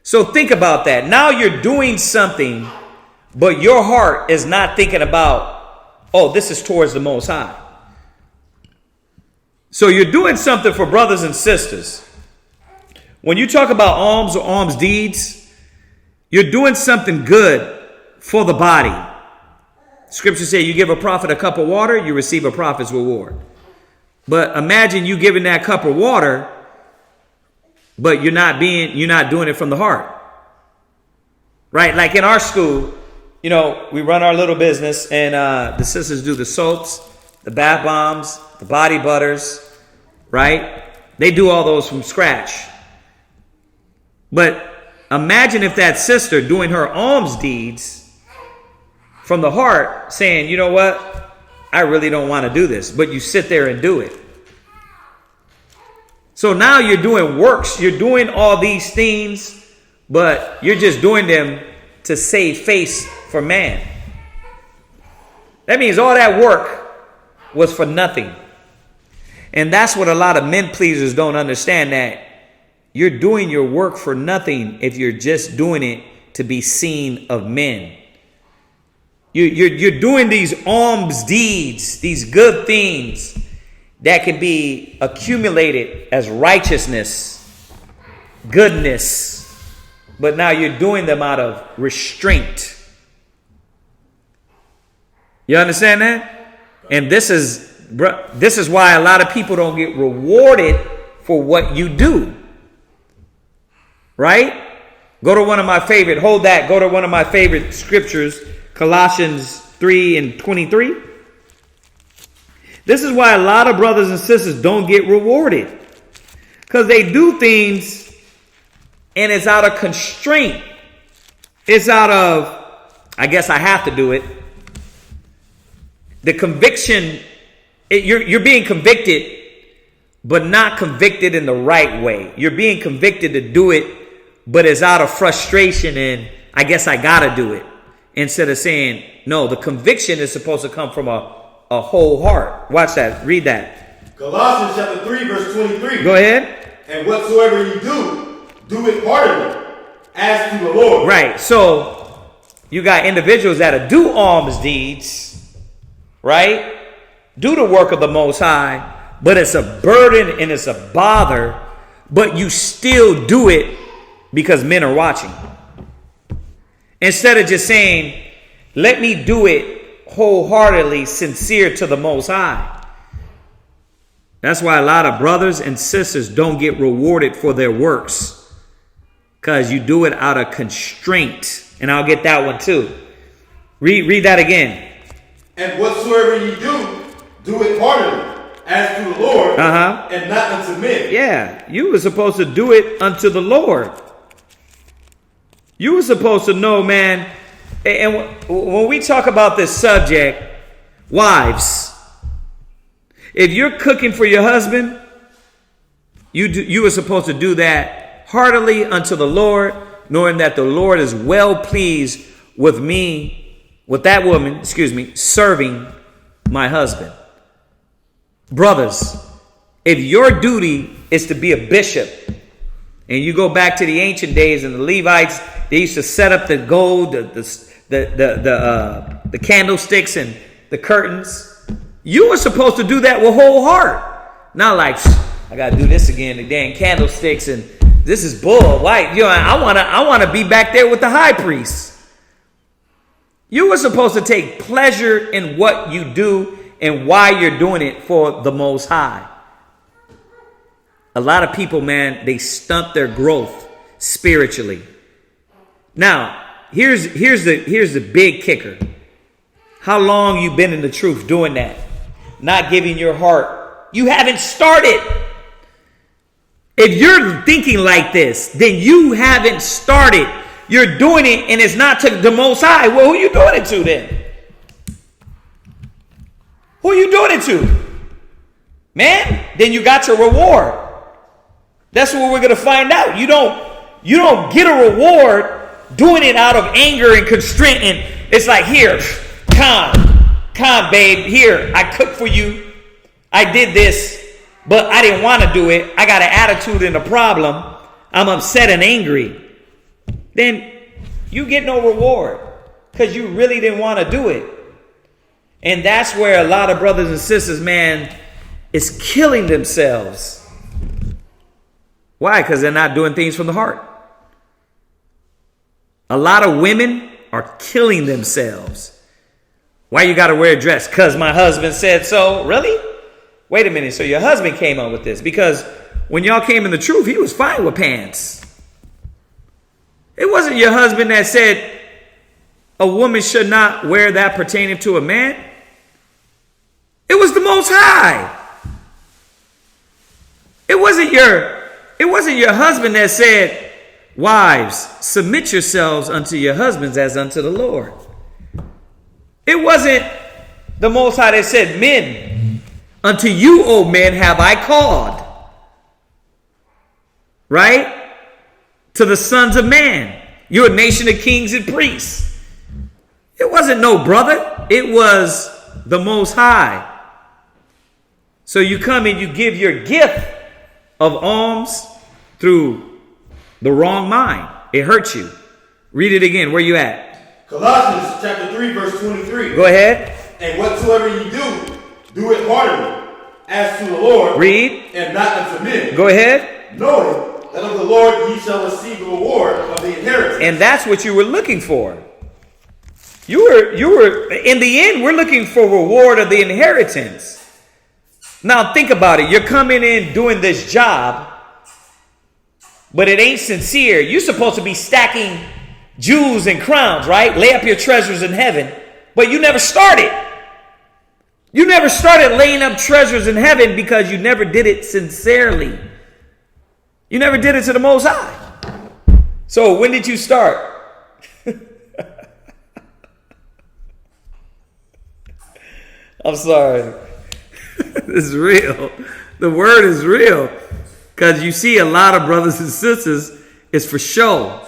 D: So think about that. Now you're doing something, but your heart is not thinking about, oh, this is towards the Most High. So you're doing something for brothers and sisters. When you talk about alms or alms deeds, you're doing something good for the body. Scripture says you give a prophet a cup of water, you receive a prophet's reward. But imagine you giving that cup of water, but you're not doing it from the heart. Right? Like in our school, we run our little business, and the sisters do the soaps, the bath bombs, the body butters, right? They do all those from scratch. But imagine if that sister doing her alms deeds from the heart saying, you know what? I really don't want to do this. But you sit there and do it. So now you're doing works. You're doing all these things, but you're just doing them to save face for man. That means all that work was for nothing. And that's what a lot of men pleasers don't understand, that you're doing your work for nothing if you're just doing it to be seen of men. You're doing these alms deeds, these good things, that can be accumulated as righteousness, goodness, but now you're doing them out of restraint. You understand that? And this is why a lot of people don't get rewarded for what you do. Right? Go to one of my favorite, go to one of my favorite scriptures, Colossians 3:23. This is why a lot of brothers and sisters don't get rewarded. Because they do things and it's out of constraint. It's out of, I guess I have to do it. The conviction, you're being convicted, but not convicted in the right way. You're being convicted to do it, but it's out of frustration and I guess I gotta do it. Instead of saying, no, the conviction is supposed to come from a whole heart. Watch that. Read that.
B: Colossians chapter 3, verse 23.
D: Go ahead.
B: And whatsoever you do it heartily, as to the Lord.
D: Right. So you got individuals that do alms deeds, right? Do the work of the Most High, but it's a burden and it's a bother, but you still do it because men are watching. Instead of just saying, let me do it wholeheartedly, sincere to the Most High. That's why a lot of brothers and sisters don't get rewarded for their works, because you do it out of constraint. And I'll get that one too. Read that again.
B: And whatsoever you do it heartily, as to the Lord, and not unto men.
D: Yeah, you were supposed to do it unto the Lord. You were supposed to know, man. And when we talk about this subject, wives, if you're cooking for your husband, you were supposed to do that heartily unto the Lord, knowing that the Lord is well pleased with that woman, serving my husband. Brothers, if your duty is to be a bishop, and you go back to the ancient days and the Levites, they used to set up the gold, the candlesticks and the curtains. You were supposed to do that with whole heart. Not like, I got to do this again, the damn candlesticks, and this is bull. Like, I want to be back there with the high priest. You were supposed to take pleasure in what you do and why you're doing it for the Most High. A lot of people, man, they stunt their growth spiritually. Now, here's the big kicker. How long you been in the truth doing that? Not giving your heart. You haven't started. If you're thinking like this, then you haven't started. You're doing it and it's not to the Most High. Well, who are you doing it to then? Who are you doing it to? Man, then you got your reward. That's what we're going to find out. You don't get a reward doing it out of anger and constraint. And it's like, here, come, babe, here, I cooked for you. I did this, but I didn't want to do it. I got an attitude and a problem. I'm upset and angry. Then you get no reward because you really didn't want to do it. And that's where a lot of brothers and sisters, man, is killing themselves. Why? Because they're not doing things from the heart. A lot of women are killing themselves. Why you got to wear a dress? Because my husband said so. Really? Wait a minute. So your husband came up with this. Because when y'all came in the truth, he was fine with pants. It wasn't your husband that said a woman should not wear that pertaining to a man. It was the Most High. It wasn't your husband that said, wives, submit yourselves unto your husbands as unto the Lord. It wasn't the Most High that said, men, unto you, O men, have I called. Right? To the sons of man. You're a nation of kings and priests. It wasn't no brother. It was the Most High. So you come and you give your gift of alms through the wrong mind. It hurts you. Read it again. Where you at?
B: Colossians chapter 3, verse 23.
D: Go ahead.
B: And whatsoever you do it heartily, as to the Lord,
D: Read.
B: and not unto men.
D: Go ahead.
B: Knowing that of the Lord ye shall receive the reward of the inheritance.
D: And that's what you were looking for. You were in the end, we're looking for reward of the inheritance. Now think about it. You're coming in doing this job, but it ain't sincere. You're supposed to be stacking jewels and crowns, right? Lay up your treasures in heaven. But you never started. You never started laying up treasures in heaven because you never did it sincerely. You never did it to the Most High. So when did you start? I'm sorry. This is real. The word is real. Because you see a lot of brothers and sisters, it's for show.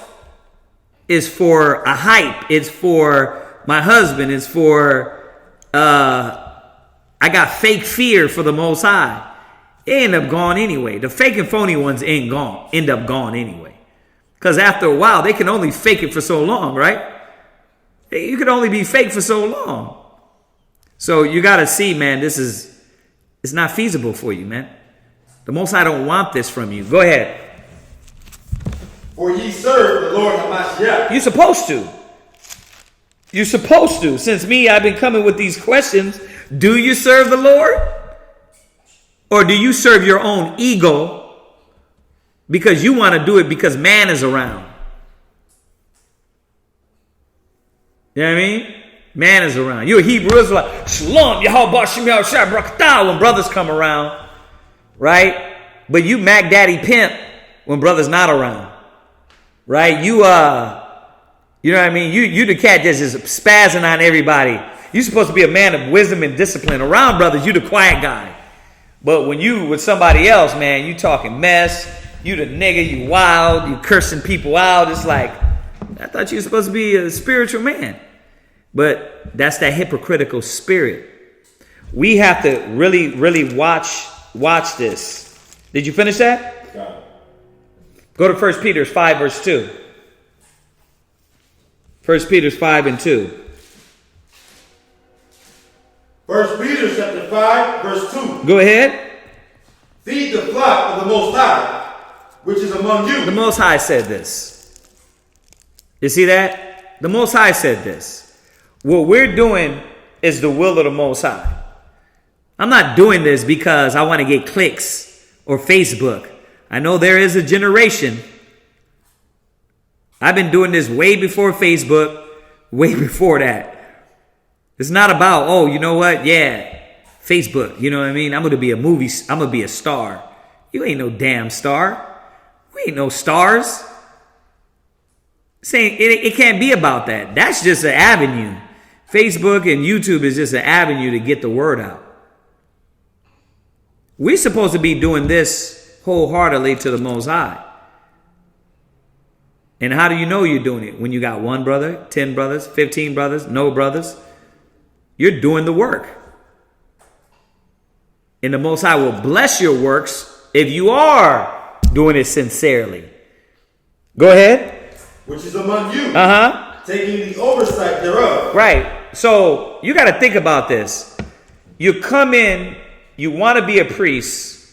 D: It's for a hype. It's for my husband. It's for, I got fake fear for the Most High. They end up gone anyway. The fake and phony ones end up gone anyway. Because after a while, they can only fake it for so long, right? You can only be fake for so long. So you got to see, man, it's not feasible for you, man. The Most High don't want this from you. Go ahead.
B: For ye serve the Lord Hamashiach.
D: You're supposed to. You're supposed to. Since I've been coming with these questions. Do you serve the Lord? Or do you serve your own ego because you want to do it because man is around? You know what I mean? Man is around. You're a Hebrew Israelite. Shalom, Yahweh, Shem Yahushua, Barakatah, when brothers come around. Right? But you Mac Daddy pimp when brother's not around. Right? You know what I mean? You the cat that's just spazzing on everybody. You're supposed to be a man of wisdom and discipline. Around brothers, you the quiet guy. But when you with somebody else, man, you talking mess. You the nigga, you wild, you cursing people out. It's like, I thought you were supposed to be a spiritual man. But that's that hypocritical spirit. We have to really, really watch this. Did you finish that?
B: Got it.
D: Go to 1 Peter 5, verse 2. 1 Peter 5 and 2.
B: 1 Peter chapter 5, verse 2.
D: Go ahead.
B: Feed the flock of the Most High, which is among you.
D: The Most High said this. You see that? The Most High said this. What we're doing is the will of the Most High. I'm not doing this because I want to get clicks or Facebook. I know there is a generation. I've been doing this way before Facebook, way before that. It's not about, oh, you know what? Yeah, Facebook. You know what I mean? I'm going to be a movie. I'm going to be a star. You ain't no damn star. We ain't no stars. Saying it can't be about that. That's just an avenue. Facebook and YouTube is just an avenue to get the word out. We're supposed to be doing this wholeheartedly to the Most High. And how do you know you're doing it? When you got 1 brother, 10 brothers, 15 brothers, no brothers. You're doing the work. And the Most High will bless your works if you are doing it sincerely. Go ahead.
B: Which is among you.
D: Taking
B: the oversight thereof.
D: Right. So you got to think about this. You come in, you want to be a priest.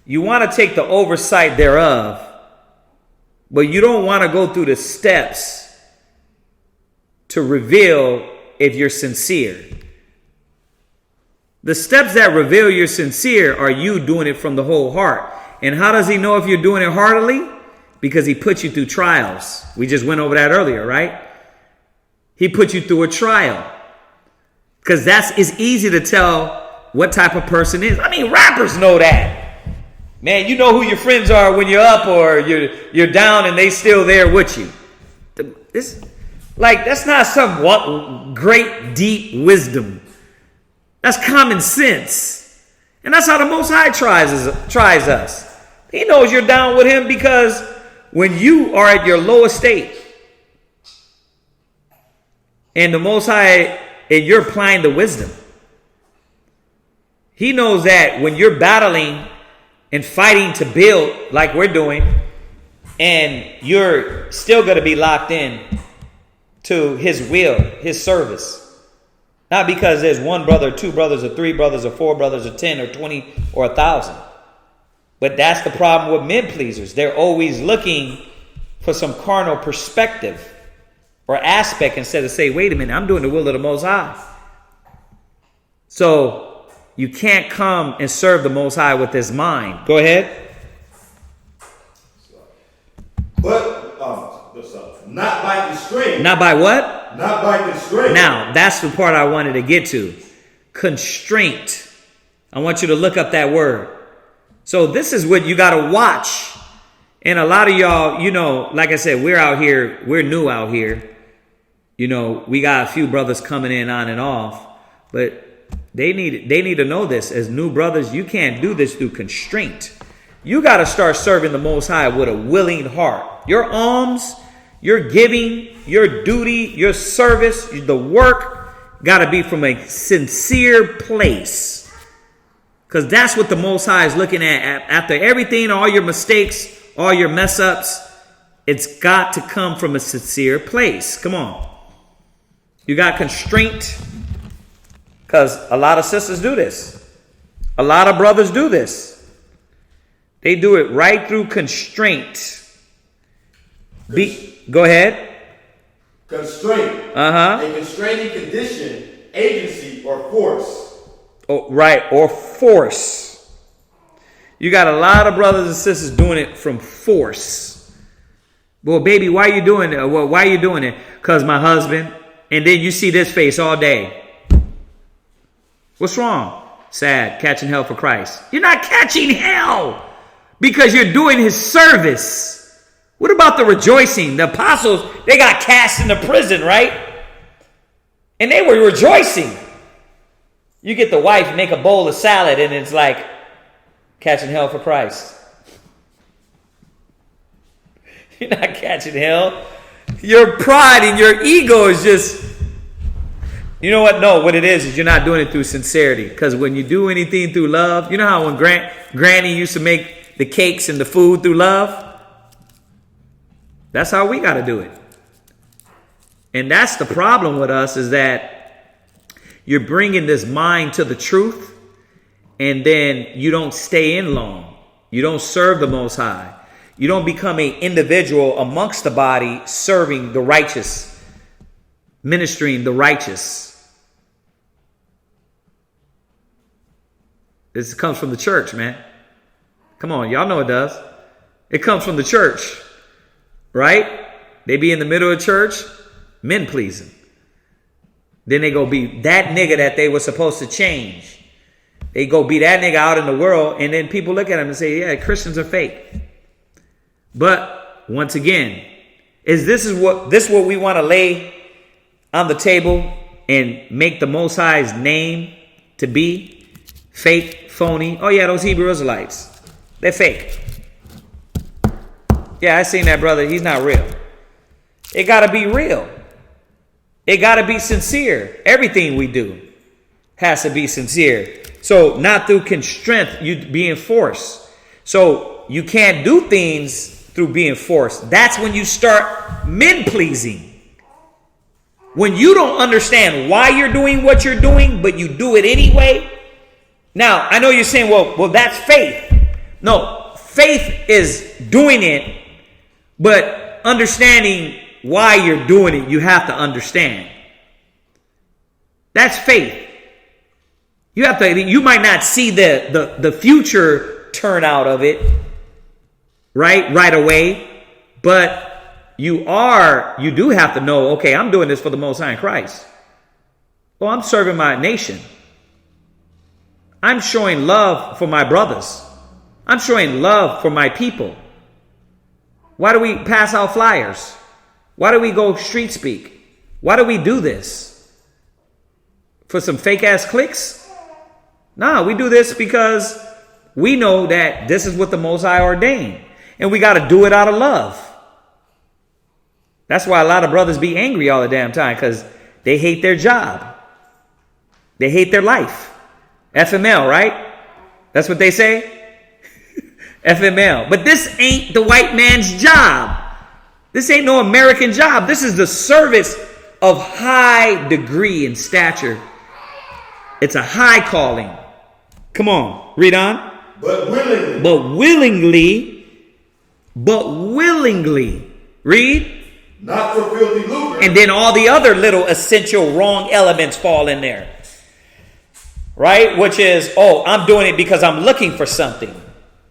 D: You want to take the oversight thereof. But you don't want to go through the steps to reveal if you're sincere. The steps that reveal you're sincere are you doing it from the whole heart. And how does he know if you're doing it heartily? Because he put you through trials. We just went over that earlier, right? He put you through a trial. Because it's easy to tell what type of person is. I mean, rappers know that. Man, you know who your friends are when you're up or you're down and they still there with you. That's not some great, deep wisdom. That's common sense. And that's how the Most High tries us. He knows you're down with him because when you are at your lowest state and the Most High, and you're applying the wisdom, he knows that when you're battling and fighting to build like we're doing, and you're still going to be locked in to his will, his service. Not because there's one brother, two brothers, or three brothers, or four brothers, or 10, or 20, or 1,000. But that's the problem with men pleasers. They're always looking for some carnal perspective or aspect instead of say, wait a minute, I'm doing the will of the Most High. So you can't come and serve the Most High with this mind. Go ahead.
B: But, not by constraint.
D: Not by what?
B: Not by constraint.
D: Now, that's the part I wanted to get to. Constraint. I want you to look up that word. So this is what you got to watch. And a lot of y'all, you know, like I said, we're out here. We're new out here. You know, we got a few brothers coming in on and off. But they need to know this. As new brothers, you can't do this through constraint. You got to start serving the Most High with a willing heart. Your alms, your giving, your duty, your service, the work got to be from a sincere place. Because that's what the Most High is looking at. After everything, all your mistakes, all your mess ups, it's got to come from a sincere place. Come on. You got constraint. Because a lot of sisters do this. A lot of brothers do this. They do it right through constraint. Go ahead.
B: Constraint. A constraining condition, agency, or force.
D: Oh, right, or force. You got a lot of brothers and sisters doing it from force. Well, baby, why are you doing it? Well, why are you doing it? Because my husband. And then you see this face all day. What's wrong? Sad, catching hell for Christ. You're not catching hell because you're doing his service. What about the rejoicing? The apostles, they got cast into prison, right? And they were rejoicing. You get the wife, make a bowl of salad, and it's like catching hell for Christ. You're not catching hell. Your pride and your ego is just... You know what? No, what it is you're not doing it through sincerity. Because when you do anything through love, you know how when Granny used to make the cakes and the food through love? That's how we got to do it. And that's the problem with us, is that you're bringing this mind to the truth, and then you don't stay in long. You don't serve the Most High. You don't become an individual amongst the body serving the righteous, ministering the righteous. This comes from the church, man. Come on, y'all know it does. It comes from the church, right? They be in the middle of church, men pleasing. Then they go be that nigga that they were supposed to change. They go be that nigga out in the world, and then people look at him and say, yeah, Christians are fake. But once again, is this what we want to lay on the table and make the Most High's name to be? Fake, phony. Oh yeah, those Hebrew Israelites, they're fake. Yeah, I seen that brother. He's not real. It got to be real. It got to be sincere. Everything we do has to be sincere. So not through constraint, you being forced. So you can't do things through being forced. That's when you start men pleasing. When you don't understand why you're doing what you're doing, but you do it anyway. Now, I know you're saying, well, that's faith. No, faith is doing it, but understanding why you're doing it, you have to understand. That's faith. You might not see the future turnout of it right away, but you do have to know, okay, I'm doing this for the Most High in Christ. Well, I'm serving my nation. I'm showing love for my brothers. I'm showing love for my people. Why do we pass out flyers? Why do we go street speak? Why do we do this? For some fake ass clicks? No, we do this because we know that this is what the Most High ordained. And we got to do it out of love. That's why a lot of brothers be angry all the damn time, because they hate their job. They hate their life. FML, right? That's what they say? FML. But this ain't the white man's job. This ain't no American job. This is the service of high degree and stature It's a high calling. Come on, read on.
B: But willingly.
D: But willingly. Read.
B: Not for filthy lucre.
D: And then all the other little essential wrong elements fall in there. Right? Which is, oh, I'm doing it because I'm looking for something.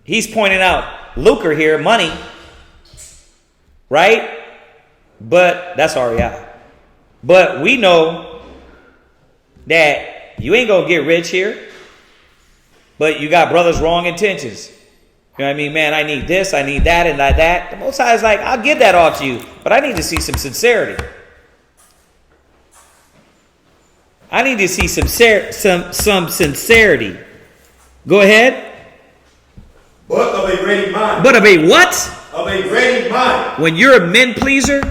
D: He's pointing out lucre here, money. Right? But that's REI. But we know that you ain't going to get rich here. But you got brothers' wrong intentions. You know what I mean? Man, I need this, I need that, and that. The Most High is like, I'll give that all to you. But I need to see some sincerity. I need to see some sincerity. Go ahead.
B: But of a ready mind.
D: But of a what?
B: Of a ready mind.
D: When you're a men pleaser,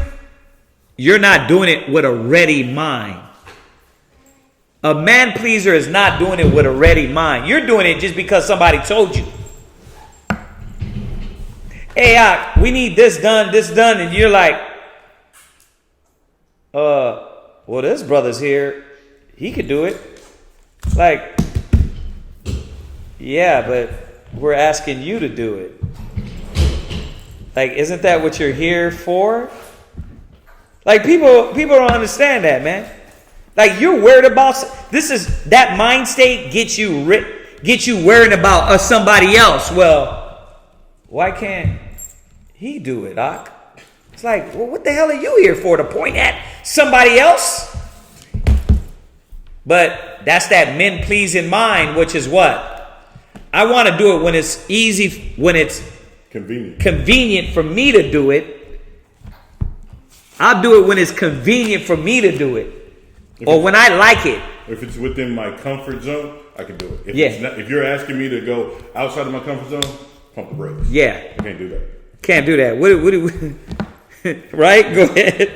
D: you're not doing it with a ready mind. A man pleaser is not doing it with a ready mind. You're doing it just because somebody told you. Hey, we need this done, and you're like, well, this brother's here. He could do it. Like, yeah, but we're asking you to do it. Like, isn't that what you're here for? Like, people don't understand that, man. Like, you're worried about that mind state gets you worried about somebody else. Well, why can't he do it, Doc? It's like, well, what the hell are you here for? To point at somebody else? But that's that men pleasing mind, which is what? I want to do it when it's easy, when it's convenient for me to do it. I'll do it when it's convenient for me to do it. Or when I like it.
F: If it's within my comfort zone, I can do it.
D: If
F: you're asking me to go outside of my comfort zone, pump the brakes.
D: Yeah.
F: I can't do that.
D: Can't do that. What right? Go ahead.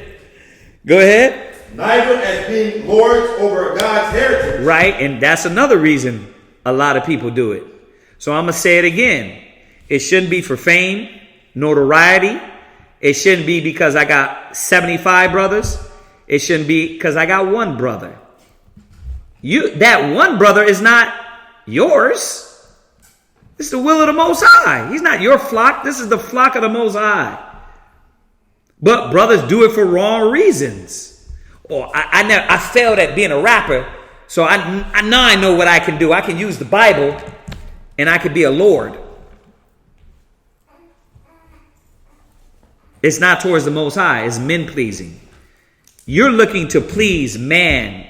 D: Go ahead.
B: Neither as being lords over God's heritage.
D: Right, and that's another reason a lot of people do it. So I'm going to say it again. It shouldn't be for fame, notoriety. It shouldn't be because I got 75 brothers. It shouldn't be because I got one brother. That one brother is not yours. This is the will of the Most High. He's not your flock. This is the flock of the Most High. But brothers do it for wrong reasons. Or I failed at being a rapper, so now I know what I can do. I can use the Bible, and I could be a lord. It's not towards the Most High. It's men pleasing. You're looking to please man,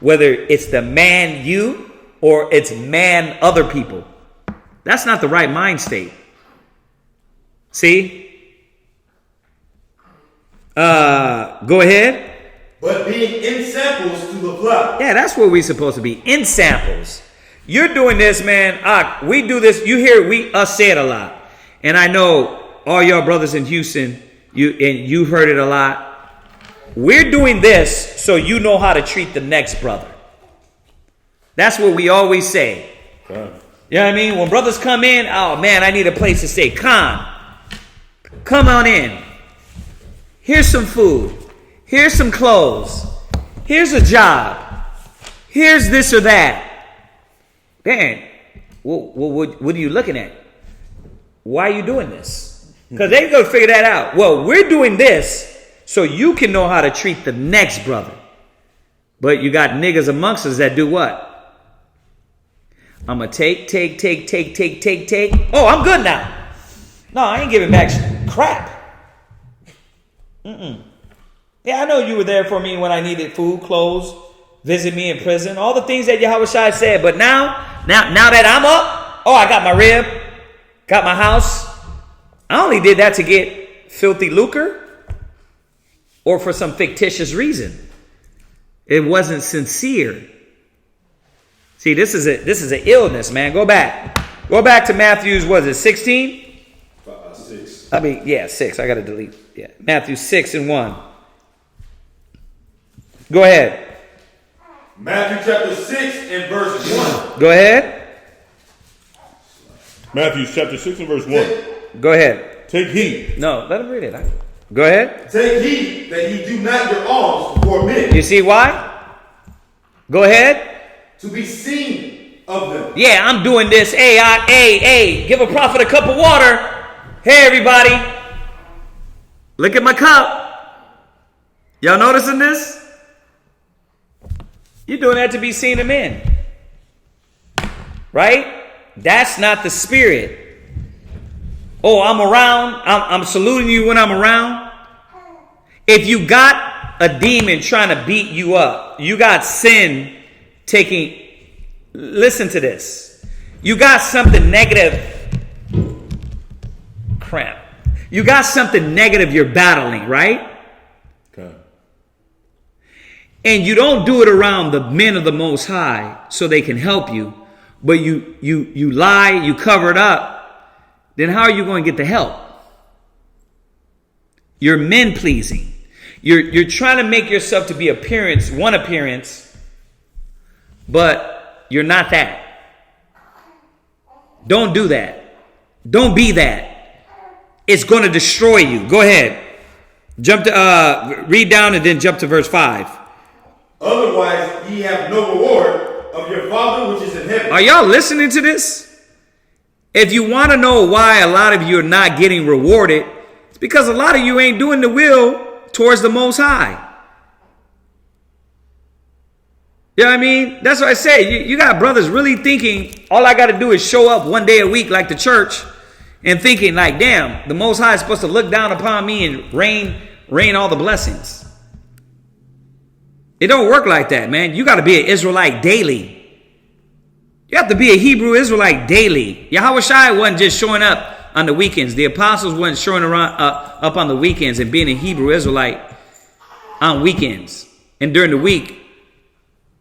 D: whether it's the man you or it's man other people. That's not the right mind state. See? Go ahead.
B: But being in samples to the flock.
D: Yeah, that's what we're supposed to be. In samples. You're doing this, man. We do this. You hear us say it a lot. And I know all y'all brothers in Houston, you've heard it a lot. We're doing this so you know how to treat the next brother. That's what we always say. You know what I mean? When brothers come in, oh man, I need a place to stay. Come on in. Here's some food. Here's some clothes. Here's a job. Here's this or that. Man, what are you looking at? Why are you doing this? Because they go figure that out. Well, we're doing this so you can know how to treat the next brother. But you got niggas amongst us that do what? I'm going to take. Oh, I'm good now. No, I ain't giving back crap. Yeah, I know you were there for me when I needed food, clothes, visit me in prison, all the things that Yahweh Shai said. But now that I'm up, I got my rib, got my house. I only did that to get filthy lucre or for some fictitious reason. It wasn't sincere. See, this is an illness, man. Go back to Matthew's. Was it 16?
B: 6.
D: 6. I got to delete. Yeah, Matthew 6:1. Go ahead.
B: Matthew chapter 6 and verse 1.
D: Go ahead.
F: Matthew chapter 6 and verse 1.
D: Go ahead.
F: Take heed.
D: No, let him read it. Go ahead.
B: Take heed that ye do not your alms before men.
D: You see why? Go ahead.
B: to be seen of them.
D: Yeah, I'm doing this. Hey, give a prophet a cup of water. Hey, everybody. Look at my cup. Y'all noticing this? You're doing that to be seen of men. Right? That's not the spirit. Oh, I'm around. I'm saluting you when I'm around. If you got a demon trying to beat you up, you got sin taking. Listen to this. You got something negative. Crap. You got something negative you're battling, right?
F: Okay.
D: And you don't do it around the men of the Most High so they can help you, but you lie, you cover it up. Then how are you going to get the help? You're men pleasing. You're trying to make yourself to be one appearance, but you're not that. Don't do that. Don't be that. It's going to destroy you. Go ahead. Read down and then jump to verse 5.
B: Otherwise, ye have no reward of your Father which is in heaven.
D: Are y'all listening to this? If you want to know why a lot of you are not getting rewarded, it's because a lot of you ain't doing the will towards the Most High. You know what I mean? That's what I say. You got brothers really thinking all I got to do is show up one day a week like the church and thinking like, damn, the Most High is supposed to look down upon me and rain all the blessings. It don't work like that, man. You got to be an Israelite daily. You have to be a Hebrew Israelite daily. Yahweh Shai wasn't just showing up on the weekends. The apostles wasn't showing up on the weekends and being a Hebrew Israelite on weekends. And during the week,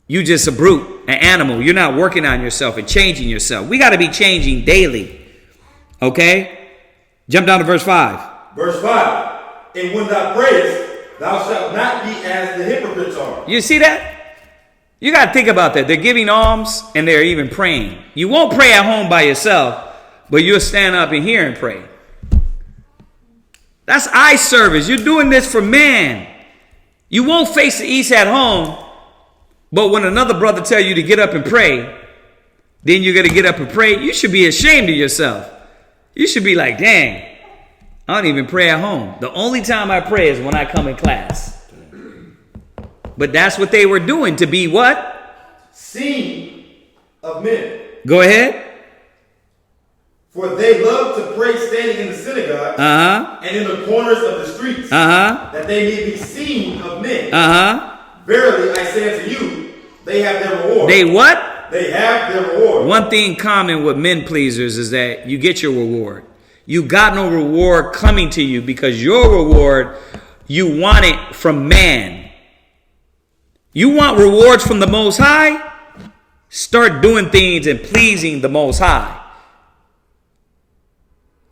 D: you just a brute, an animal. You're not working on yourself and changing yourself. We got to be changing daily. Okay? Jump down to verse 5.
B: Verse 5. And when thou prayest, thou shalt not be as the hypocrites are.
D: You see that? You got to think about that. They're giving alms and they're even praying. You won't pray at home by yourself, but you'll stand up in here and pray. That's eye service. You're doing this for man. You won't face the east at home, but when another brother tell you to get up and pray, then you're going to get up and pray. You should be ashamed of yourself. You should be like, dang, I don't even pray at home. The only time I pray is when I come in class. But that's what they were doing, to be what?
B: Seen of men.
D: Go ahead.
B: For they love to pray standing in the synagogues and in the corners of the streets, that they may be seen of men. Verily I say unto you, they have their reward.
D: They what?
B: They have their reward.
D: One thing common with men pleasers is that you get your reward. You got no reward coming to you because your reward, you want it from man. You want rewards from the Most High? Start doing things and pleasing the Most High.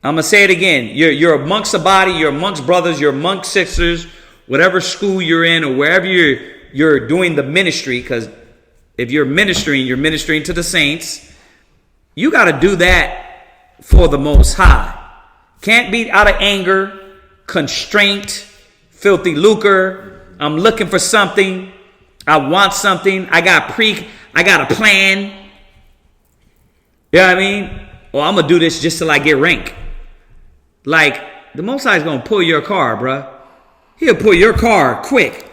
D: I'm going to say it again. You're amongst the body. You're amongst brothers. You're amongst sisters. Whatever school you're in or wherever you're doing the ministry. Because if you're ministering to the saints. You got to do that for the Most High. Can't be out of anger, constraint, filthy lucre. I'm looking for something. I want something. I got a plan. You know what I mean? Well, I'm going to do this just till I get rank. Like, the Most High is going to pull your car, bruh. He'll pull your car quick.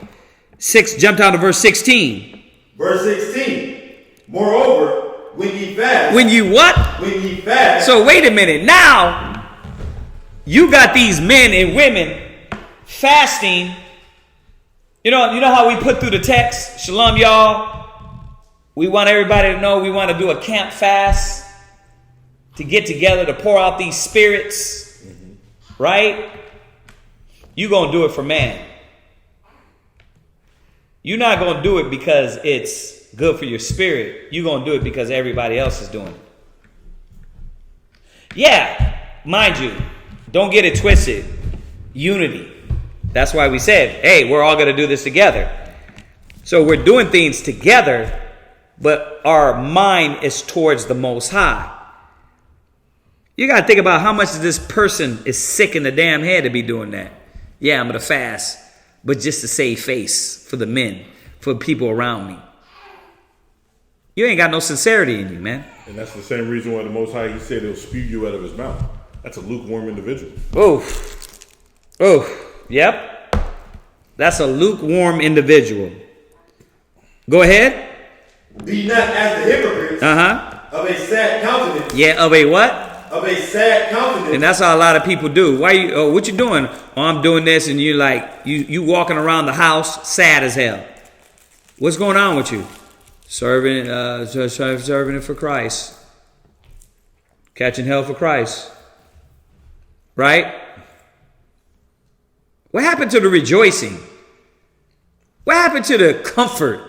D: Jump down to verse 16.
B: Verse 16. Moreover, when ye fast.
D: When you what?
B: When ye fast.
D: So wait a minute. Now, you got these men and women fasting. You know how we put through the text? Shalom, y'all. We want everybody to know we want to do a camp fast to get together to pour out these spirits. Right? You're going to do it for man. You're not going to do it because it's good for your spirit. You're going to do it because everybody else is doing it. Yeah, mind you, don't get it twisted. Unity. That's why we said, hey, we're all going to do this together. So we're doing things together, but our mind is towards the Most High. You got to think about how much of this person is sick in the damn head to be doing that. Yeah, I'm going to fast, but just to save face for the men, for people around me. You ain't got no sincerity in you, man.
F: And that's the same reason why the Most High, he said he'll spew you out of his mouth. That's a lukewarm individual.
D: Yep. That's a lukewarm individual. Go ahead.
B: Be not as the hypocrites of a sad countenance.
D: Yeah, of a what?
B: Of a sad countenance.
D: And that's how a lot of people do. Why you? Oh, what you doing? Oh, I'm doing this, and you're like, you walking around the house sad as hell. What's going on with you? Serving it for Christ. Catching hell for Christ. Right? What happened to the rejoicing? What happened to the comfort?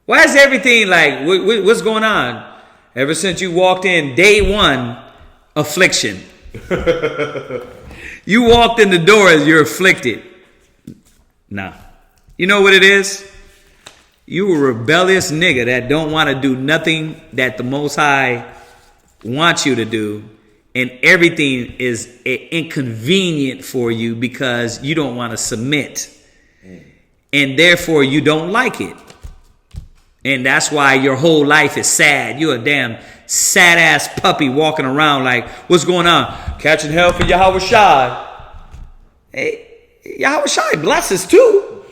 D: Why is everything like, what's going on? Ever since you walked in, day one, affliction. You walked in the door as you're afflicted. Nah. You know what it is? You a rebellious nigga that don't want to do nothing that the Most High wants you to do. And everything is inconvenient for you because you don't want to submit. And therefore you don't like it. And that's why your whole life is sad. You're a damn sad ass puppy walking around like, what's going on? Catching hell for Yahweh Shai. Hey, Yahweh Shai blesses too.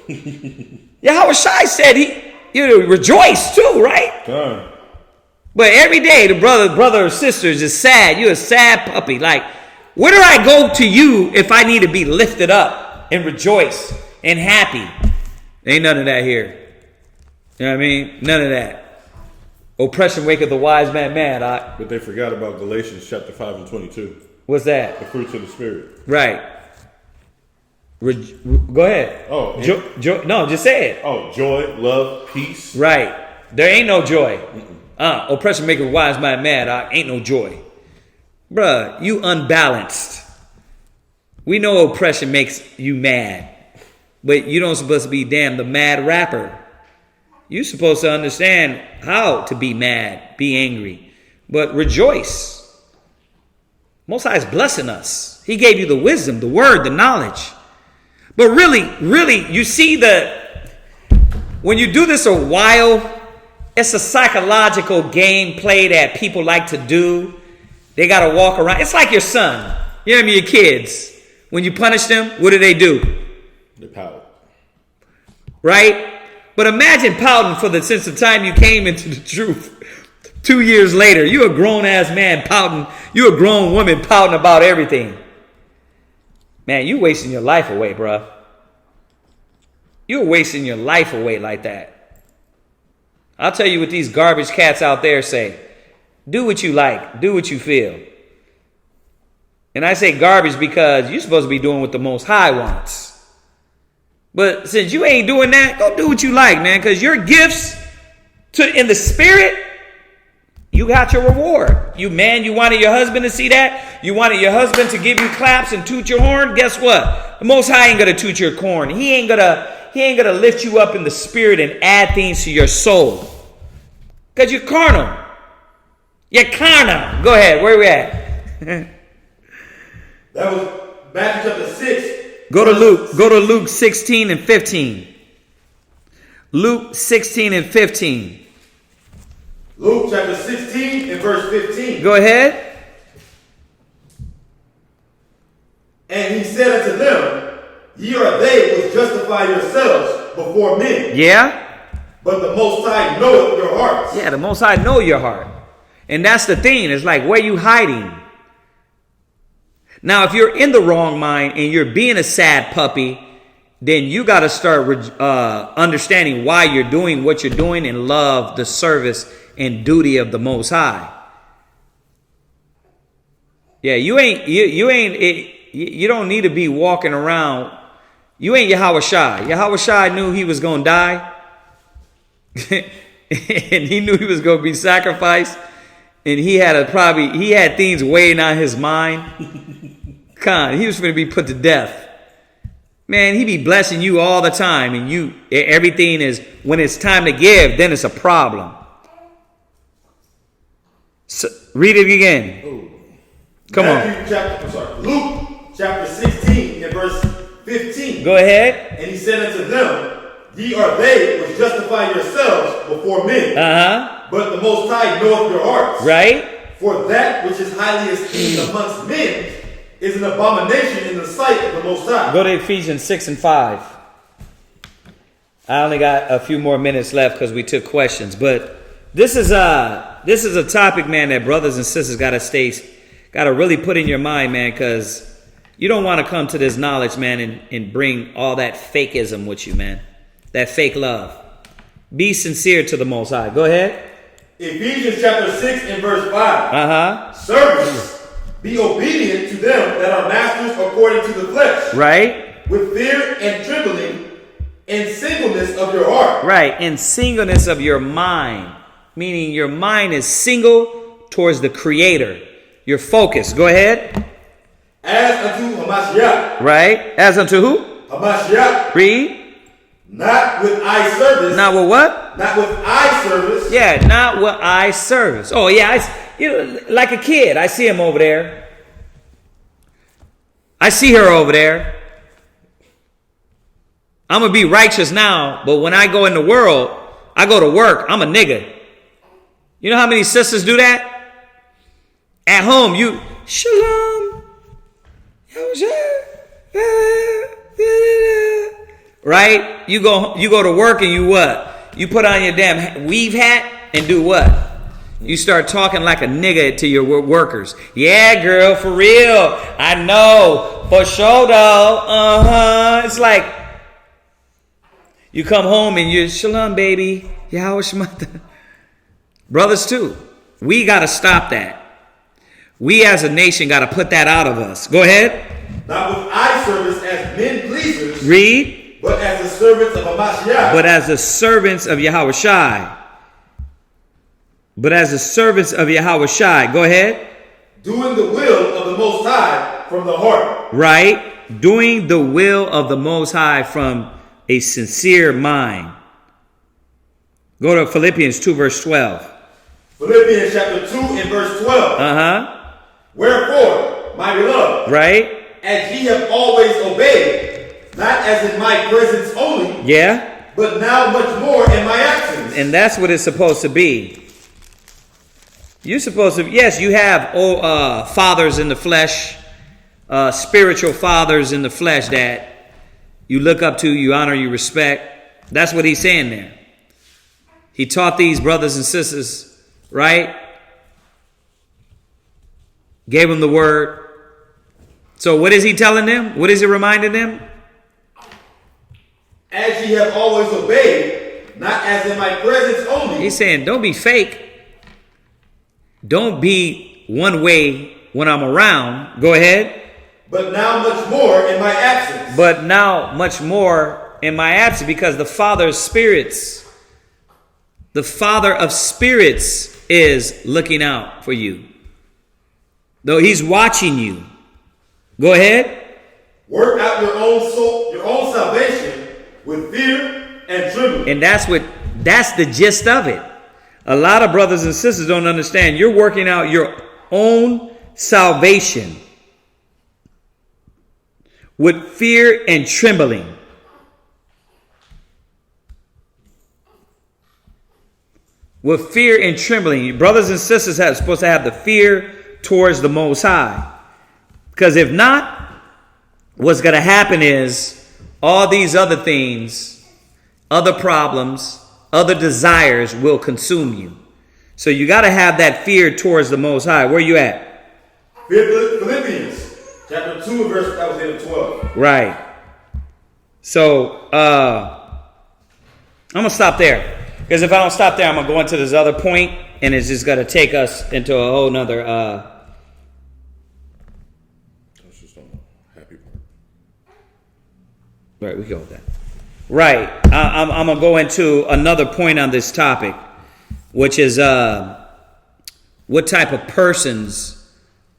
D: Yahweh Shai said you rejoice too, right? But every day the brother or sisters is sad. You're a sad puppy. Like, where do I go to you if I need to be lifted up and rejoice and happy? Ain't none of that here. You know what I mean? None of that. Oppression waketh the wise man mad.
F: But they forgot about Galatians chapter 5 and 22.
D: What's that?
F: The fruits of the Spirit.
D: Right. Go ahead.
F: Oh.
D: No, just say it.
F: Oh, joy, love, peace.
D: Right. There ain't no joy. Oppression maketh the wise man mad. Ain't no joy. Bruh, you unbalanced. We know oppression makes you mad. But you don't supposed to be damn the mad rapper. You're supposed to understand how to be mad, be angry, but rejoice. Most High is blessing us. He gave you the wisdom, the word, the knowledge. But really, you see when you do this a while, it's a psychological game play that people like to do. They got to walk around. It's like your son. You know what I mean? Your kids. When you punish them, what do?
F: They pout.
D: Right? But imagine pouting since the time you came into the truth. 2 years later, you a grown-ass man pouting. You a grown woman pouting about everything. Man, you wasting your life away, bruh. You're wasting your life away like that. I'll tell you what these garbage cats out there say. Do what you like. Do what you feel. And I say garbage because you're supposed to be doing what the Most High wants. But since you ain't doing that, go do what you like, man. Because your gifts in the spirit, you got your reward. You wanted your husband to see that? You wanted your husband to give you claps and toot your horn? Guess what? The Most High ain't gonna toot your horn. He ain't gonna lift you up in the spirit and add things to your soul. Because you're carnal. You're carnal. Go ahead, where we at?
B: That was Matthew chapter 6.
D: Go to Luke 16 and 15. Luke 16 and 15.
B: Luke chapter 16 and verse 15.
D: Go ahead.
B: And he said unto them, ye are they which justify yourselves before men.
D: Yeah.
B: But the Most High knoweth your hearts.
D: Yeah, the Most High know your heart. And that's the thing. It's like, where you hiding? Now, if you're in the wrong mind and you're being a sad puppy, then you got to start understanding why you're doing what you're doing and love the service and duty of the Most High. Yeah, you don't need to be walking around. You ain't Yahweh Shai. Yahweh Shai knew he was going to die. And he knew he was going to be sacrificed. And he had things weighing on his mind. He was going to be put to death. Man, he be blessing you all the time. And everything is, when it's time to give, then it's a problem. So, read it again.
B: Ooh.
D: Come on.
B: Luke chapter 16 and verse 15.
D: Go ahead.
B: And he said unto them, ye are they which justify yourselves before men. But the Most High knoweth your hearts.
D: Right?
B: For that which is highly esteemed amongst men is an abomination in the sight of the Most High.
D: Go to Ephesians 6 and 5. I only got a few more minutes left because we took questions. But this is a topic, man, that brothers and sisters got to really put in your mind, man, because you don't want to come to this knowledge, man, and bring all that fakeism with you, man. That fake love. Be sincere to the Most High. Go ahead.
B: Ephesians chapter 6 and verse 5.
D: Uh-huh.
B: Servants, be obedient to them that are masters according to the flesh.
D: Right.
B: With fear and trembling, in singleness of your heart.
D: Right. In singleness of your mind. Meaning your mind is single towards the Creator. Your focus. Go ahead.
B: As unto Hamashiach.
D: Right. As unto who?
B: Hamashiach.
D: Read.
B: Not with eye service.
D: Not with what?
B: Not with eye service.
D: Yeah, not with eye service. Oh yeah, like a kid. I see him over there. I see her over there. I'm gonna be righteous now, but when I go in the world, I go to work. I'm a nigga. You know how many sisters do that? At home, you shalom. Right? You go to work and you what? You put on your damn weave hat and do what? You start talking like a nigga to your workers. Yeah, girl, for real. I know. For sure, though. Uh-huh. It's like you come home and you're shalom, baby. Yahweh Shemata. Brothers, too. We got to stop that. We as a nation got to put that out of us. Go ahead.
B: Not with eye service as men pleasers.
D: Read.
B: But as the servants of Hamashiach.
D: But as the servants of Yahweh Shai. But as the servants of Yahweh Shai. Go ahead.
B: Doing the will of the Most High from the heart.
D: Right. Doing the will of the Most High from a sincere mind. Go to Philippians 2 verse 12.
B: Philippians chapter 2 and verse 12.
D: Uh-huh.
B: Wherefore, my beloved.
D: Right.
B: As ye have always obeyed. Not as in my presence only.
D: Yeah.
B: But now much more in my absence.
D: And that's what it's supposed to be. You're supposed to, yes, you have fathers in the flesh, spiritual fathers in the flesh that you look up to, you honor, you respect. That's what he's saying there. He taught these brothers and sisters, right? Gave them the word. So what is he telling them? What is he reminding them?
B: As ye have always obeyed, not as in my presence only.
D: He's saying, don't be fake. Don't be one way when I'm around. Go ahead.
B: But now much more in my absence.
D: But now much more in my absence, because the Father of spirits is looking out for you. Though he's watching you. Go ahead.
B: Work out your own soul, your own salvation with fear and trembling.
D: And that's the gist of it. A lot of brothers and sisters don't understand. You're working out your own salvation with fear and trembling. With fear and trembling. Brothers and sisters are supposed to have the fear towards the Most High. Because if not, what's going to happen is all these other things, other problems, other desires will consume you. So you got to have that fear towards the Most High. Where you at?
B: Philippians chapter 2 verse that was in 12.
D: Right. So I'm going to stop there. Because if I don't stop there, I'm going to go into this other point, and it's just going to take us into a whole nother...
F: That's just on the happy part.
D: Right, we go with that. Right. I'm going to go into another point on this topic, which is what type of persons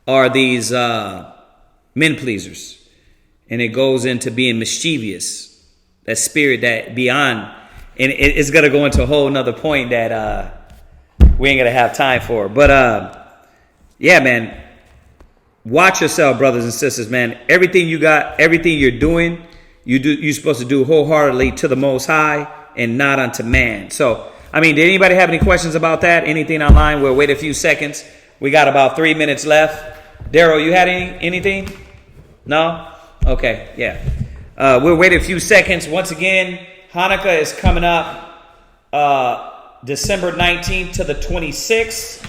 D: are these men pleasers? And it goes into being mischievous. That spirit that beyond... And it's going to go into a whole nother point that we ain't going to have time for. But, yeah, man, watch yourself, brothers and sisters, man. Everything you got, everything you're doing, you're supposed to do wholeheartedly to the Most High and not unto man. So I mean, did anybody have any questions about that? Anything online? We'll wait a few seconds. We got about 3 minutes left. Daryl, you had anything? No? Okay, yeah. We'll wait a few seconds. Once again, Hanukkah is coming up December 19th to the 26th.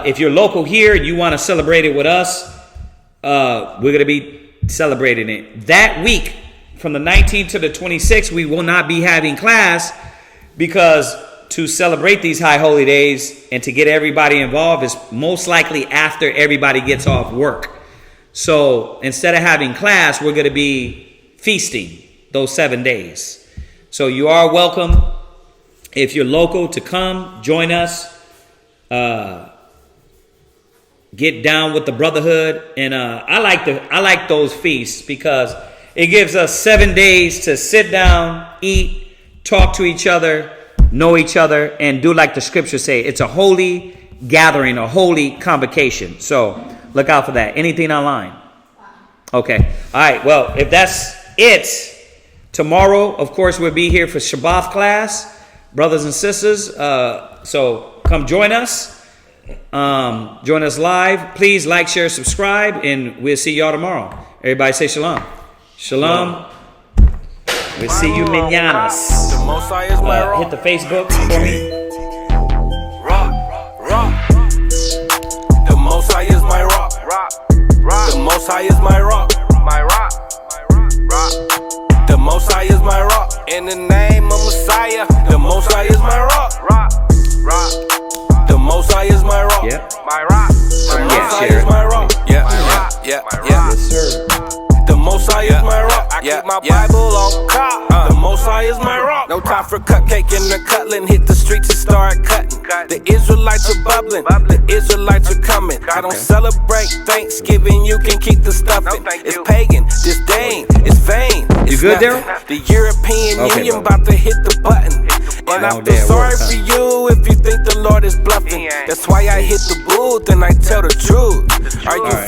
D: If you're local here and you want to celebrate it with us, we're going to be celebrating it. That week, from the 19th to the 26th, we will not be having class because to celebrate these high holy days and to get everybody involved is most likely after everybody gets off work. So instead of having class, we're going to be feasting those 7 days. So you are welcome, if you're local, to come join us. Get down with the brotherhood, and I like those feasts because it gives us 7 days to sit down, eat, talk to each other, know each other, and do like the scriptures say. It's a holy gathering, a holy convocation. So look out for that. Anything online? Okay. All right. Well, if that's it, tomorrow, of course, we'll be here for Shabbat class, brothers and sisters. So come join us. Join us live. Please like, share, subscribe, and we'll see y'all tomorrow. Everybody say shalom. Shalom. We'll see you mananas.
A: The Most High is my rock.
D: Hit the Facebook for me.
A: Rock, rock. The Most High is my rock. The Most High is my rock.
C: My rock.
A: The Most High is my rock. In the name of Messiah, the Most High is my rock. The Most High is my rock.
D: Yep.
C: My rock.
A: The Most High
D: share
A: is
D: it.
A: my rock. Yeah,
C: My rock.
D: Yes, sir.
A: The Most High is my rock. I keep my Bible on top. The Most High is my rock. No time for cupcake and the cutting. Hit the streets and start cutting. The Israelites are bubbling. The Israelites are coming. I don't celebrate Thanksgiving. You can keep the stuffing.
C: No, thank
A: It's
C: you.
A: pagan, disdain, it's vain.
D: You
A: It's
D: good,
A: nothing.
D: Daryl?
A: The European
D: Okay,
A: Union
D: bro.
A: about to hit the button. And I
D: Oh,
A: feel
D: there it
A: sorry
D: was, huh?
A: for you if you think the Lord is bluffing.
C: He ain't.
A: That's why I hit the booth and I tell the truth. Are you
D: All right.